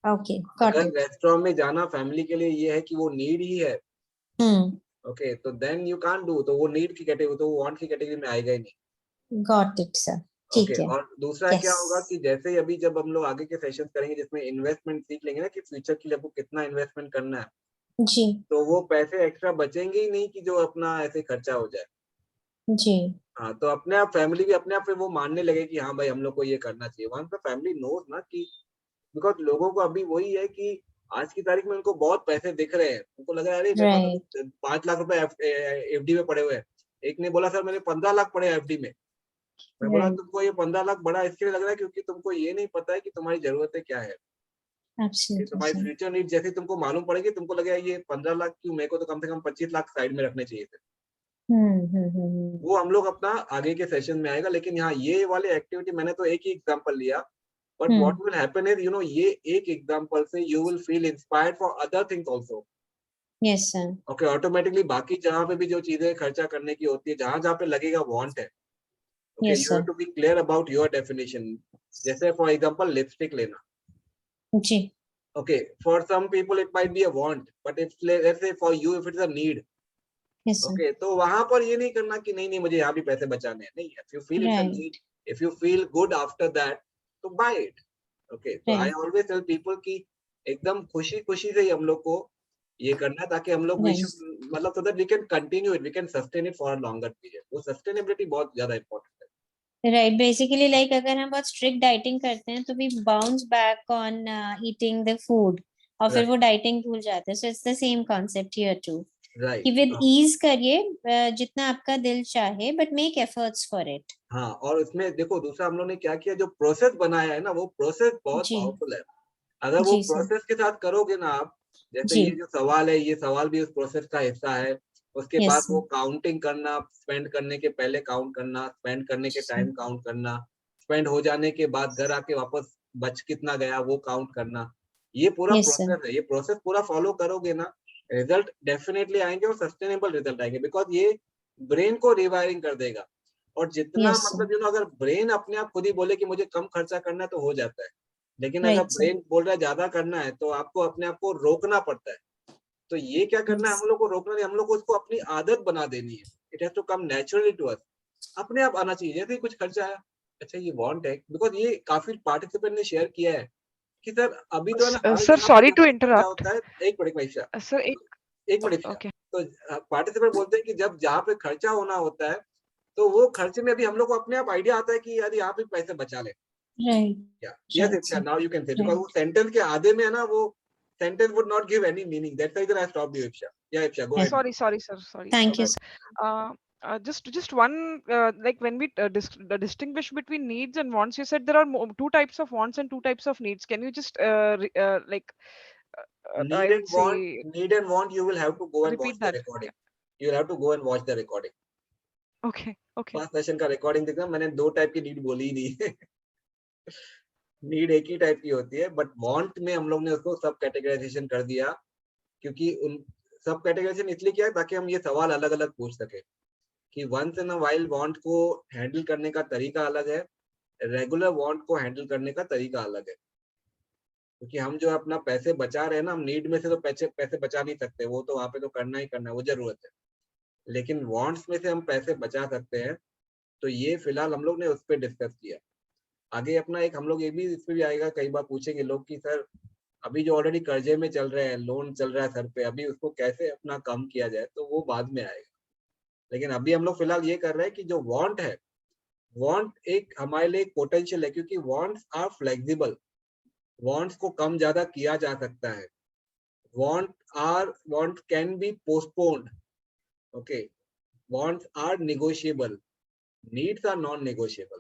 Okay, got अगर it. रेस्टोरेंट में जाना फैमिली के लिए ये है कि वो नीड ही है, ओके, तो देन यू कांट डू, तो वो नीड की कैटेगरी, तो वो वांट की कैटेगरी में आएगा ही नहीं। Got it, sir. ठीक ओके, है। और दूसरा Yes. क्या होगा कि जैसे ही अभी जब हम लोग आगे के सेशंस करेंगे जिसमें इन्वेस्टमेंट सीख लेंगे ना कि फ्यूचर के लिए आपको कितना इन्वेस्टमेंट करना है, जी तो वो पैसे एक्स्ट्रा बचेंगे ही नहीं कि जो अपना ऐसे खर्चा हो जाए। जी हाँ, तो अपने आप फैमिली भी अपने आप फिर वो मानने लगे कि हाँ भाई हम लोग को ये करना चाहिए। वहां पर फैमिली नोज ना कि बिकॉज लोगों को अभी वही है कि आज की तारीख में उनको बहुत पैसे दिख रहे हैं, उनको लग रहा है अरे मेरे पास Right. तो 5 लाख रुपए एफडी में पड़े हुए हैं। एक ने बोला सर मेरे 15 लाख पड़े एफडी में। मैं बोला Right. तुमको ये 15 लाख बड़ा इसके लिए लग रहा है क्योंकि तुमको ये नहीं पता है कि तुम्हारी जरूरतें क्या है, कि Absolutely, तुम्हारी sir. फ्यूचर नीड जैसे तुमको मालूम पड़ेगी, तुमको लगेगा ये 15 लाख क्यों, मेरे को तो कम से कम 25 लाख साइड में रखने चाहिए थे। हम्म। वो हम लोग अपना आगे के सेशन में आएगा, लेकिन यहाँ ये वाले एक्टिविटी मैंने तो एक ही एग्जांपल लिया, but what will happen is ये एक एग्जांपल से you will feel inspired for other things also. Yes, sir. Okay, automatically बाकी जहाँ पे भी जो चीजें खर्चा करने की होती है, जहाँ जहाँ पे लगेगा वांट है, okay, Yes, you have sir. To be clear about your definition. जैसे फॉर एग्जांपल लिपस्टिक लेना, जी okay, for some people it might be a want, but if let's say for you if it's a need, Yes, sir. Okay, तो वहां पर ये नहीं करना कि नहीं नहीं मुझे यहाँ भी पैसे बचाने हैं, नहीं, if you feel it's a Right. Need, if you feel good after that, तो बाय इट। ओके, तो आई Right. ऑलवेज टेल पीपल कि एकदम खुशी खुशी से ही हम लोग को ये करना है, ताकि हम लोग Right. मतलब so that we can continue it, we can sustain it for a longer period. वो सस्टेनेबिलिटी बहुत ज्यादा इंपॉर्टेंट है। राइट, बेसिकली लाइक अगर हम बहुत स्ट्रिक्ट डाइटिंग करते हैं तो we bounce back on eating the food और फिर वो डाइटिंग भूल जाते हैं। So it's the same concept here too कि विद राइट, ईज करिए जितना आपका दिल चाहे, but make efforts for it. हाँ, और इसमें देखो दूसरा हम लोग ने क्या किया, जो प्रोसेस बनाया है ना, वो प्रोसेस बहुत जी पावरफुल है। अगर वो जी सर। प्रोसेस के साथ करोगे ना आप, जैसे जी ये जो सवाल है, ये सवाल भी उस प्रोसेस का हिस्सा है। उसके यस बाद वो सर। काउंटिंग करना, स्पेंड करने के पहले काउंट करना, स्पेंड करने के टाइम काउंट करना, स्पेंड हो जाने के बाद घर आके वापस बच कितना गया वो काउंट करना, ये पूरा यस सर। प्रोसेस है। ये प्रोसेस पूरा फॉलो करोगे ना, रिजल्ट डेफिनेटली आएंगे और सस्टेनेबल रिजल्ट आएंगे, बिकॉज ये ब्रेन को रिवायरिंग कर देगा। और जितना यस सर। मतलब अगर ब्रेन अपने आप खुद ही बोले कि मुझे कम खर्चा करना है तो हो जाता है, लेकिन अगर राइट सर। ब्रेन बोल रहा है ज्यादा करना है तो आपको अपने आप को रोकना पड़ता है। तो ये क्या करना है, हम लोग को रोकना नहीं, हम लोग को उसको अपनी आदत बना देनी है। It has to come naturally to us, अपने आप आना चाहिए। जैसे ही कुछ खर्चा आया, अच्छा ये वांट है, बिकॉज ये काफी पार्टिसिपेंट ने शेयर किया है कि सर अभी तो है ना हर सर जगह पे सॉरी टू ज्यादा खर्चा इंटरप्ट। होता है। एक मिनट मनीषा, सर एक एक मिनट ओके तो पार्टिसिपेंट बोलते हैं कि जब जहाँ पे खर्चा होना होता है तो वो खर्चे में भी हम लोग को अपने आप आइडिया आता है कि यार यहाँ पे पैसे बचा ले। Right Yes, right Iksha, sir. now you can say, because वो सेंटेंस के आधे में है ना, वो sentence would not give any meaning. That's the reason I stopped you, Iksha. Yeah, Iksha, go ahead. sorry sir sorry thank you just one like when we distinguish between needs and wants, you said there are two types of wants and two types of needs. Can you just like I would say Need and want, you will have to go and watch repeat the that? recording. You will have to go and watch the recording. Okay okay first session का recording देखना, मैंने 2 type की need बोली ही नहीं। Need एक ही type की होती है, बट वांट में हम लोग ने उसको सब कैटेगराइजेशन कर दिया, क्योंकि उन सब कैटेगराइजेशन इसलिए किया ताकि हम ये सवाल अलग अलग पूछ सके कि once in a while want को हैंडल करने का तरीका अलग है, रेगुलर वांट को हैंडल करने का तरीका अलग है। क्योंकि हम जो अपना पैसे बचा रहे हैं ना, हम नीड में से तो पैसे बचा नहीं सकते, वो तो वहां पे तो करना ही करना है, वो जरूरत है। लेकिन वांट्स में से हम पैसे बचा सकते हैं। तो ये फिलहाल हम लोग ने उस पर डिस्कस किया। आगे अपना एक हम लोग ये भी इस पे भी आएगा, कई बार पूछेंगे लोग कि सर अभी जो ऑलरेडी कर्जे में चल रहे हैं, लोन चल रहा है सर पे, अभी उसको कैसे अपना कम किया जाए, तो वो बाद में आएगा। लेकिन अभी हम लोग फिलहाल ये कर रहे हैं कि जो वांट है, वांट एक हमारे लिए एक पोटेंशियल है, क्योंकि वांट्स आर फ्लेक्सिबल, वांट्स को कम ज्यादा किया जा सकता है। want can be postponed. Okay, wants are negotiable, needs are non negotiable.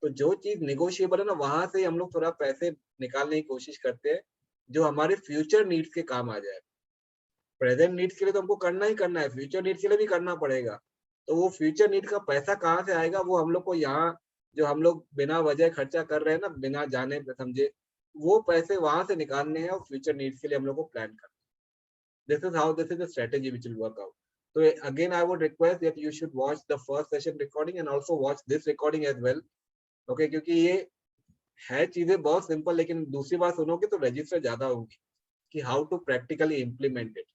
तो जो चीज नेगोशिएबल है ना, वहां से हम लोग थोड़ा पैसे निकालने की कोशिश करते हैं जो हमारे फ्यूचर नीड्स के काम आ जाए। प्रेजेंट नीड्स के लिए तो हमको करना ही करना है, फ्यूचर नीड्स के लिए भी करना पड़ेगा। तो वो फ्यूचर नीड का पैसा कहाँ से आएगा, वो हम लोग को यहाँ जो हम लोग बिना वजह खर्चा कर रहे हैं ना, बिना जाने समझे, वो पैसे वहां से निकालने हैं और फ्यूचर नीड्स के लिए हम लोग को प्लान करना है। This is how, this is the strategy which will work out. So again, I would request that you should watch the first session recording and also watch this recording as well. Okay, क्योंकि ये है चीजें बहुत simple, लेकिन दूसरी बार सुनोगे तो register ज्यादा होंगी कि how to practically implement it.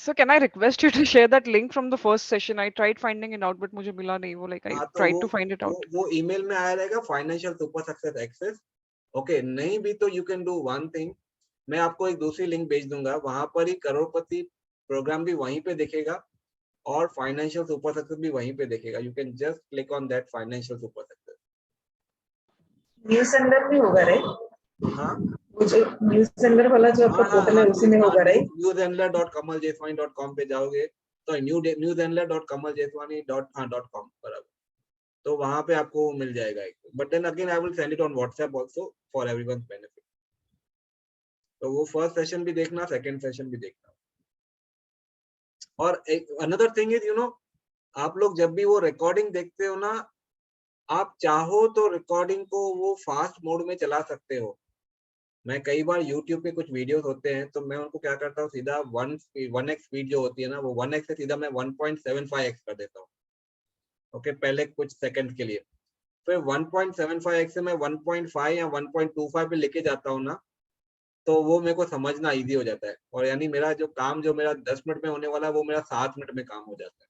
So can I request you to share that link from the first session? I tried finding it out, but मुझे मिला नहीं वो, like I हाँ, तो tried to find it out. वो email में आया रहेगा, financial super success access. Okay, नहीं भी तो you can do one thing, मैं आपको एक दूसरी लिंक भेज दूंगा, वहां पर ही करोड़पति प्रोग्राम भी वहीं पे दिखेगा और फाइनेंशियल सुपर सक्सेस भी वहीं पे दिखेगा। You can just click on that financial super success. News sender भी होगा राइट? हाँ, मुझे न्यूज सेंडर वाला जो आपका पोर्टल है उसी में होगा राइट? newshandler.kamaljeswani.com पे जाओगे तो newshandler.kamaljeswani.com बराबर, तो वहां पे आपको मिल जाएगा एक। But then again I will send it on WhatsApp also for everyone's benefit. तो वो फर्स्ट सेशन भी देखना, सेकंड सेशन भी देखना। और एक another thing is, you know, आप लोग जब भी वो रिकॉर्डिंग देखते हो ना, आप चाहो तो रिकॉर्डिंग को वो फास्ट मोड में चला सकते हो। मैं कई बार YouTube पे कुछ वीडियोस होते हैं तो मैं उनको क्या करता हूँ, सीधा 1x स्पीड जो होती है ना, वो 1x से सीधा मैं 1.75x कर देता हूँ। ओके, पहले कुछ सेकंड के लिए, फिर 1.75x से मैं 1.5 या 1.25 पे लेके जाता हूँ ना, तो वो मेरे को समझना इजी हो जाता है। और यानी मेरा जो काम जो मेरा 10 मिनट में होने वाला है वो मेरा 7 मिनट में काम हो जाता है।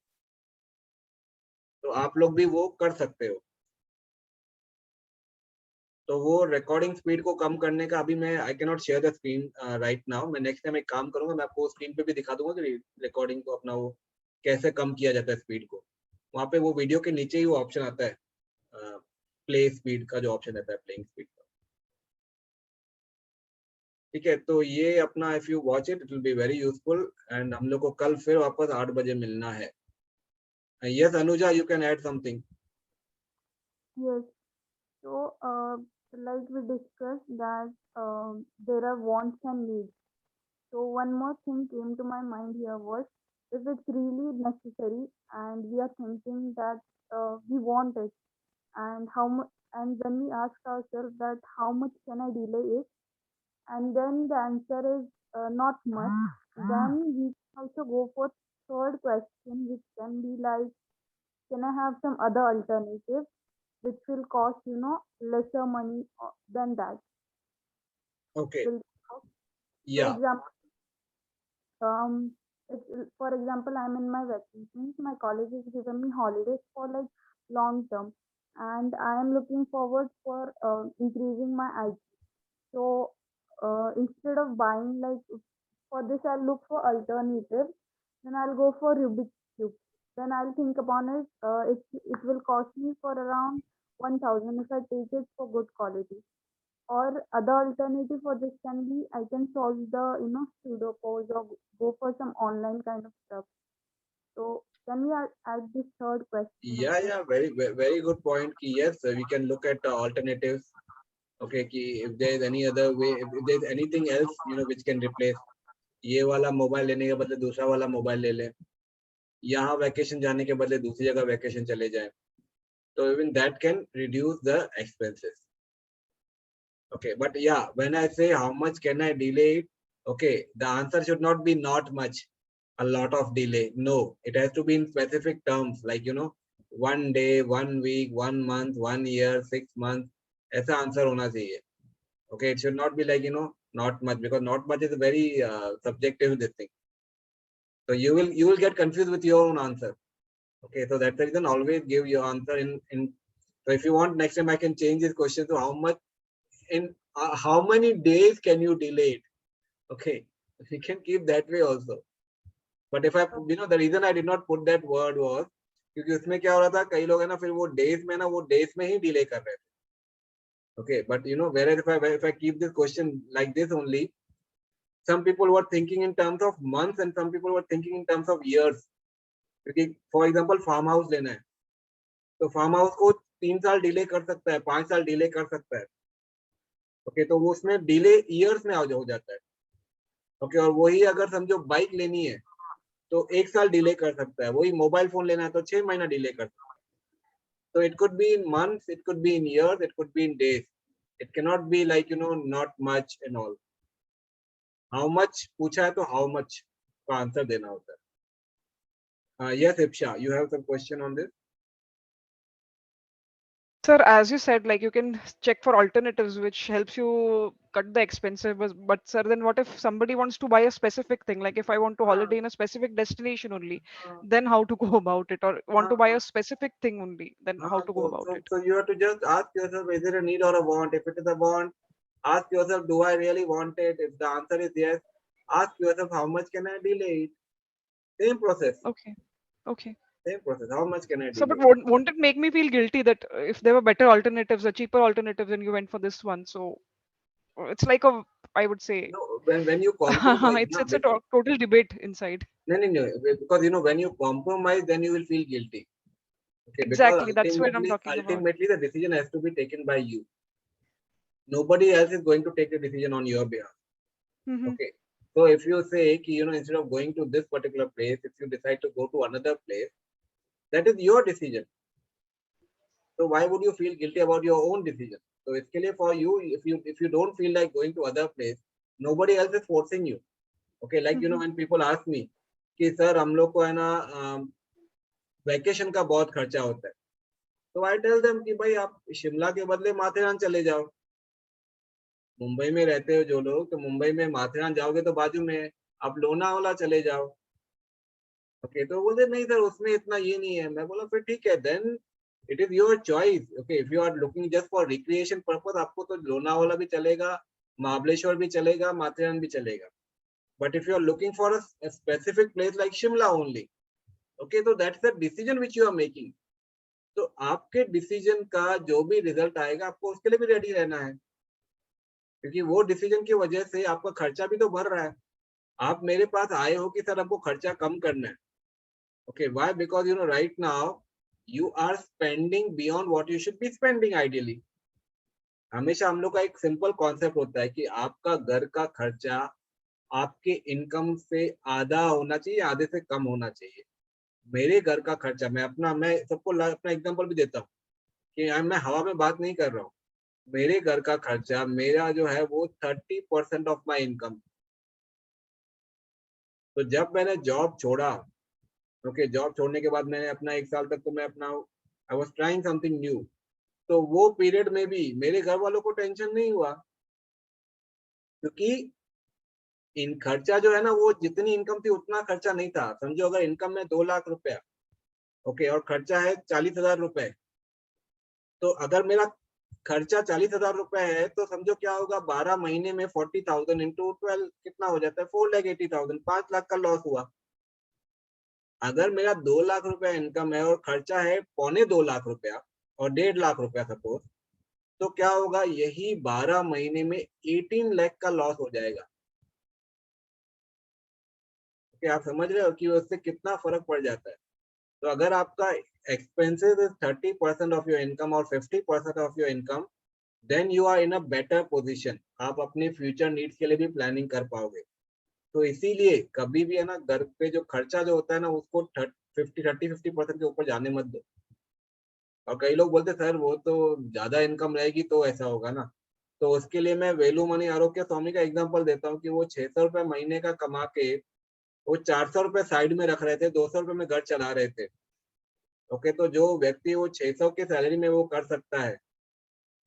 तो आप लोग भी वो कर सकते हो। तो वो रिकॉर्डिंग स्पीड को कम करने का अभी मैं I can not share the screen right now. मैं नेक्स्ट टाइम एक काम करूंगा, मैं आपको स्क्रीन पे भी दिखा दूंगा कि रिकॉर्डिंग को अपना वो कैसे कम किया जाता है स्पीड को। वहाँ पे वो वीडियो के नीचे ही वो ऑप्शन आता है, प्ले स्पीड का जो ऑप्शन आता है, प्लेइंग स्पीड का। ठीक है, तो ये अपना if you watch it will be very useful. And हम लोग को कल फिर वापस 8 बजे मिलना है। Yes Anuja, you can add something. Yes. So, like we discussed that there are wants and needs. So one more thing came to my mind here was, if it's really necessary and we are thinking that we want it, and how much, and when we ask ourselves that how much can I delay it, and then the answer is not much, then we also go for third question, which can be like, can I have some other alternative which will cost lesser money than that? Okay, Will for या example, for example, I'm in my vacations. My college has given me holidays for like long term, and I am looking forward for increasing my IT. So instead of buying, like, for this, I'll look for alternatives. Then I'll go for Rubik's cube. Then I'll think upon it. It will cost me for around 1,000 if I take it for good quality. Or other alternative for this can be, I can solve the pseudocode or go for some online kind of stuff. So can we add this third question? yeah, very good point ki yes, we can look at alternatives. Okay, कि if there is any other way, if there is anything else, you know, which can replace, ये वाला mobile लेने के बदले दूसरा वाला mobile ले लें, यहाँ वैकेशन जाने के बदले दूसरी जगह वैकेशन चले जाएं, तो even that can reduce the expenses. Okay, but yeah, when I say how much can I delay it, okay, the answer should not be not much, a lot of delay. No, it has to be in specific terms, like, you know, 1 day, 1 week, 1 month, 1 year, 6 months, ऐसा answer होना चाहिए। Okay, it should not be like, you know, not much, because not much is a very subjective this thing. So you will get confused with your own answer. Okay, so that's the reason always give your answer in. So if you want, next time I can change this question to how much in how many days can you delay it. Okay, we can keep that way also. But if I, you know, the reason I did not put that word was क्योंकि उसमें क्या हो रहा था, कई लोग है ना फिर वो डेज में ना वो डेज में ही डिले कर रहे थे। Okay, but you know, whereas if I keep this question like this only, some people were thinking in terms of months and some people were thinking in terms of years. क्योंकि for example farm house लेना है तो farm house को 3 साल delay कर सकता है, 5 साल डिले कर सकता है। ओके, तो वो उसमें डिले ईयर्स में हो जाता है। ओके, और वही अगर समझो बाइक लेनी है तो 1 साल डिले कर सकता है, वही मोबाइल फोन लेना है तो 6 महीना डिले कर सकता है। तो it could be in months, it could be in years, it could be in days, it can not be like not much and all. How much पूछा है तो हाउ मच का आंसर देना होता है। Yes, Ipsha, you have some question on this? Sir, as you said, like you can check for alternatives, which helps you cut the expenses. But sir, then what if somebody wants to buy a specific thing? Like if I want to holiday in a specific destination only, then how to go about it? Or want to buy a specific thing only, then how to go about it? So you have to just ask yourself, is it a need or a want? If it is a want, ask yourself, do I really want it? If the answer is yes, ask yourself, how much can I delay it? Same process. Okay. Okay. Same process. How much can I So, delay? but won't it make me feel guilty that if there were better alternatives, or cheaper alternatives, and you went for this one? So it's like a, I would say, No, when you compromise, no, it's a total debate inside. no, because when you compromise, then you will feel guilty. Okay, Exactly, because that's what I'm talking about. ultimately the decision has to be taken by you. Nobody else is going to take the decision on your behalf. Okay, so if you say, instead of going to this particular place, if you decide to go to another place, that is your decision. So why would you feel guilty about your own decision? So it's clear for you, if you don't feel like going to other place, nobody else is forcing you. Okay, like when people ask me कि sir हम लोग को है ना vacation का बहुत खर्चा होता है, तो आई टेल देम कि भाई आप शिमला के बदले माथेरान चले जाओ। मुंबई में रहते हो जो लोग, तो मुंबई में माथेरान जाओगे तो बाजू में आप लोनावाला चले जाओ। ओके, तो बोलते नहीं सर उसमें इतना ये नहीं है। मैं बोला फिर ठीक है, then it is your choice. Okay, if you are looking just for recreation purpose, आपको तो लोनावाला भी चलेगा, महाबलेश्वर भी चलेगा, माथेरान भी चलेगा। But if you are looking for a specific place like Shimla only, okay, so that's the decision which you are making. तो आपके डिसीजन का जो भी रिजल्ट आएगा आपको उसके लिए भी रेडी रहना है, क्योंकि वो डिसीजन की वजह से आपका खर्चा भी तो बढ़ रहा है। आप मेरे पास आए हो कि सर आपको खर्चा कम करना है। Okay, why? Because right now you are spending beyond what you should be spending ideally. हमेशा हम लोग का एक सिंपल कॉन्सेप्ट होता है कि आपका घर का खर्चा आपके इनकम से आधा होना चाहिए, आधे से कम होना चाहिए। मेरे घर का खर्चा, मैं सबको अपना एग्जांपल भी देता हूँ कि मैं हवा में बात नहीं कर रहा हूँ। मेरे घर का खर्चा मेरा जो है वो 30% ऑफ माई इनकम। तो जब मैंने जॉब छोड़ा, ओके, जॉब छोड़ने के बाद मैंने अपना 1 साल तक तो मैं अपना I was trying something new, तो वो पीरियड में भी मेरे घर वालों को टेंशन नहीं हुआ, क्योंकि इन खर्चा जो है ना वो जितनी इनकम थी उतना खर्चा नहीं था। समझो अगर इनकम में 2 लाख रुपया, ओके, और खर्चा है 40,000 रुपए, तो अगर मेरा खर्चा 40,000 रुपए है तो समझो क्या होगा, 12 महीने में 40,000 इंटू 12 कितना हो जाता है, 4,80,000, 5 लाख का लॉस हुआ। अगर मेरा 2 लाख रुपया इनकम है और खर्चा है 2.25 लाख रुपया और 1.5 लाख रुपया सपोज, तो क्या होगा, यही 12 महीने में 18 लाख का लॉस हो जाएगा। आप समझ रहे हो कि उससे कितना फर्क पड़ जाता है। तो अगर आपका expenses is 30% of your income और 50% of your income, then you are in a better position. आप अपने फ्यूचर नीड्स के लिए भी प्लानिंग कर पाओगे। तो इसीलिए कभी भी है ना घर पे जो खर्चा जो होता है ना उसको 50% के ऊपर जाने मत दो। और कई लोग बोलते सर वो तो ज्यादा इनकम रहेगी तो ऐसा होगा ना, तो उसके लिए मैं वेलू मनी आरोग्य स्वामी का एग्जांपल देता हूँ कि वो 600 रुपए महीने का कमा के वो 400 रुपए साइड में रख रहे थे, 200 रुपए में घर चला रहे थे। ओके, तो जो व्यक्ति वो 600 के सैलरी में वो कर सकता है,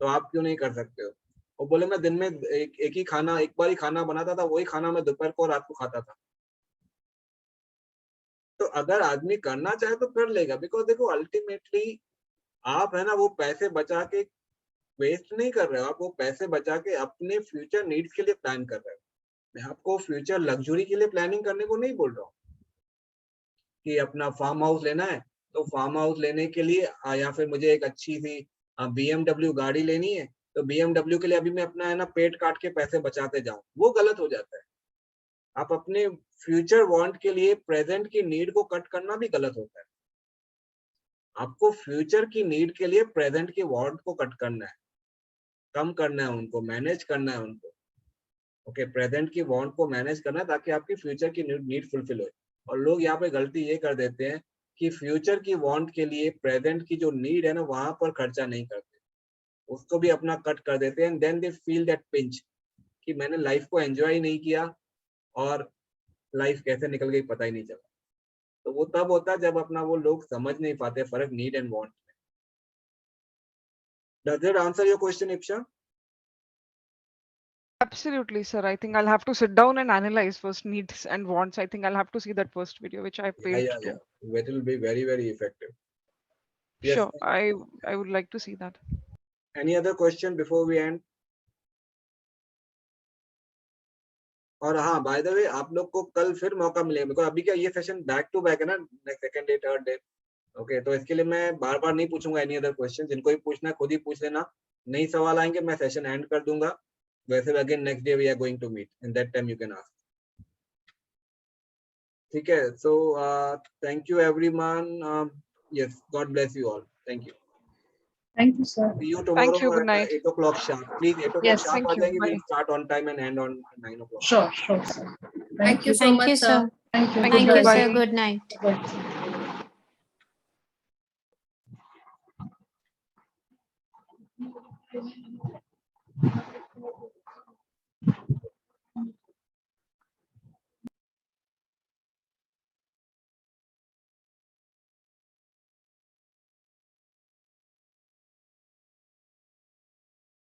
तो आप क्यों नहीं कर सकते हो? वो बोले मैं दिन में एक बार ही खाना बनाता था, वही खाना मैं दोपहर को और रात को खाता था। तो अगर आदमी करना चाहे तो कर लेगा, बिकॉज देखो अल्टीमेटली आप है ना वो पैसे बचा के वेस्ट नहीं कर रहे हो, आप वो पैसे बचा के अपने फ्यूचर नीड्स के लिए प्लान कर रहे हो। मैं आपको फ्यूचर लग्जरी के लिए प्लानिंग करने को नहीं बोल रहा हूँ कि अपना फार्म हाउस लेना है तो फार्म हाउस लेने के लिए या फिर मुझे एक अच्छी सी BMW गाड़ी लेनी है तो BMW के लिए अभी मैं अपना है ना पेट काट के पैसे बचाते जाऊं, वो गलत हो जाता है। आप अपने फ्यूचर वांट के लिए प्रेजेंट की नीड को कट करना भी गलत होता है। आपको फ्यूचर की नीड के लिए प्रेजेंट की वांट को कट करना है, कम करना है, उनको मैनेज करना है उनको। ओके, प्रेजेंट की वांट को मैनेज करना है ताकि आपकी फ्यूचर की नीड फुलफिल हो। और लोग यहाँ पे गलती ये कर देते हैं कि फ्यूचर की वांट के लिए प्रेजेंट की जो नीड है ना वहां पर खर्चा नहीं करते, उसको भी अपना कट कर देते हैं। And then they feel that pinch कि मैंने लाइफ को एंजॉय ही नहीं किया और लाइफ कैसे निकल गई पता ही नहीं चला। तो वो तब होता है जब अपना वो लोग समझ नहीं पाते फर्क नीड एंड वांट में। Does it answer your question Ipsha? Absolutely, sir. I think I'll have to sit down and analyze first needs and wants. I think I'll have to see that first video, which I failed to. Yeah. It will be very, very effective. Yes. Sure, I would like to see that. Any other question before we end? और हाँ, by the way आप लोग को कल फिर मौका मिलेगा, because अभी क्या ये सेशन बैक टू बैक है ना, next second day third day. Okay, तो इसके लिए मैं बार बार नहीं पूछूंगा एनी अदर क्वेश्चन। जिनको भी पूछना है खुद ही पूछ लेना, नई सवाल आएंगे मैं सेशन एंड कर दूंगा। वैसे भी again next day we are going to meet, in that time you can ask. ठीक है, so thank you everyone. Yes, God bless you all. Thank you. Thank you, sir. See you tomorrow Thank you. Good at night. 8 o'clock sharp. Please, 8 o'clock Yes, sharp thank आ you. जाएंगे। We'll Bye. start on time and end on 9 o'clock. Sure, sure, sir. Thank you so Thank much, you, sir. sir. Thank you. Thank Thank you. you, Bye. sir. Good night. Bye.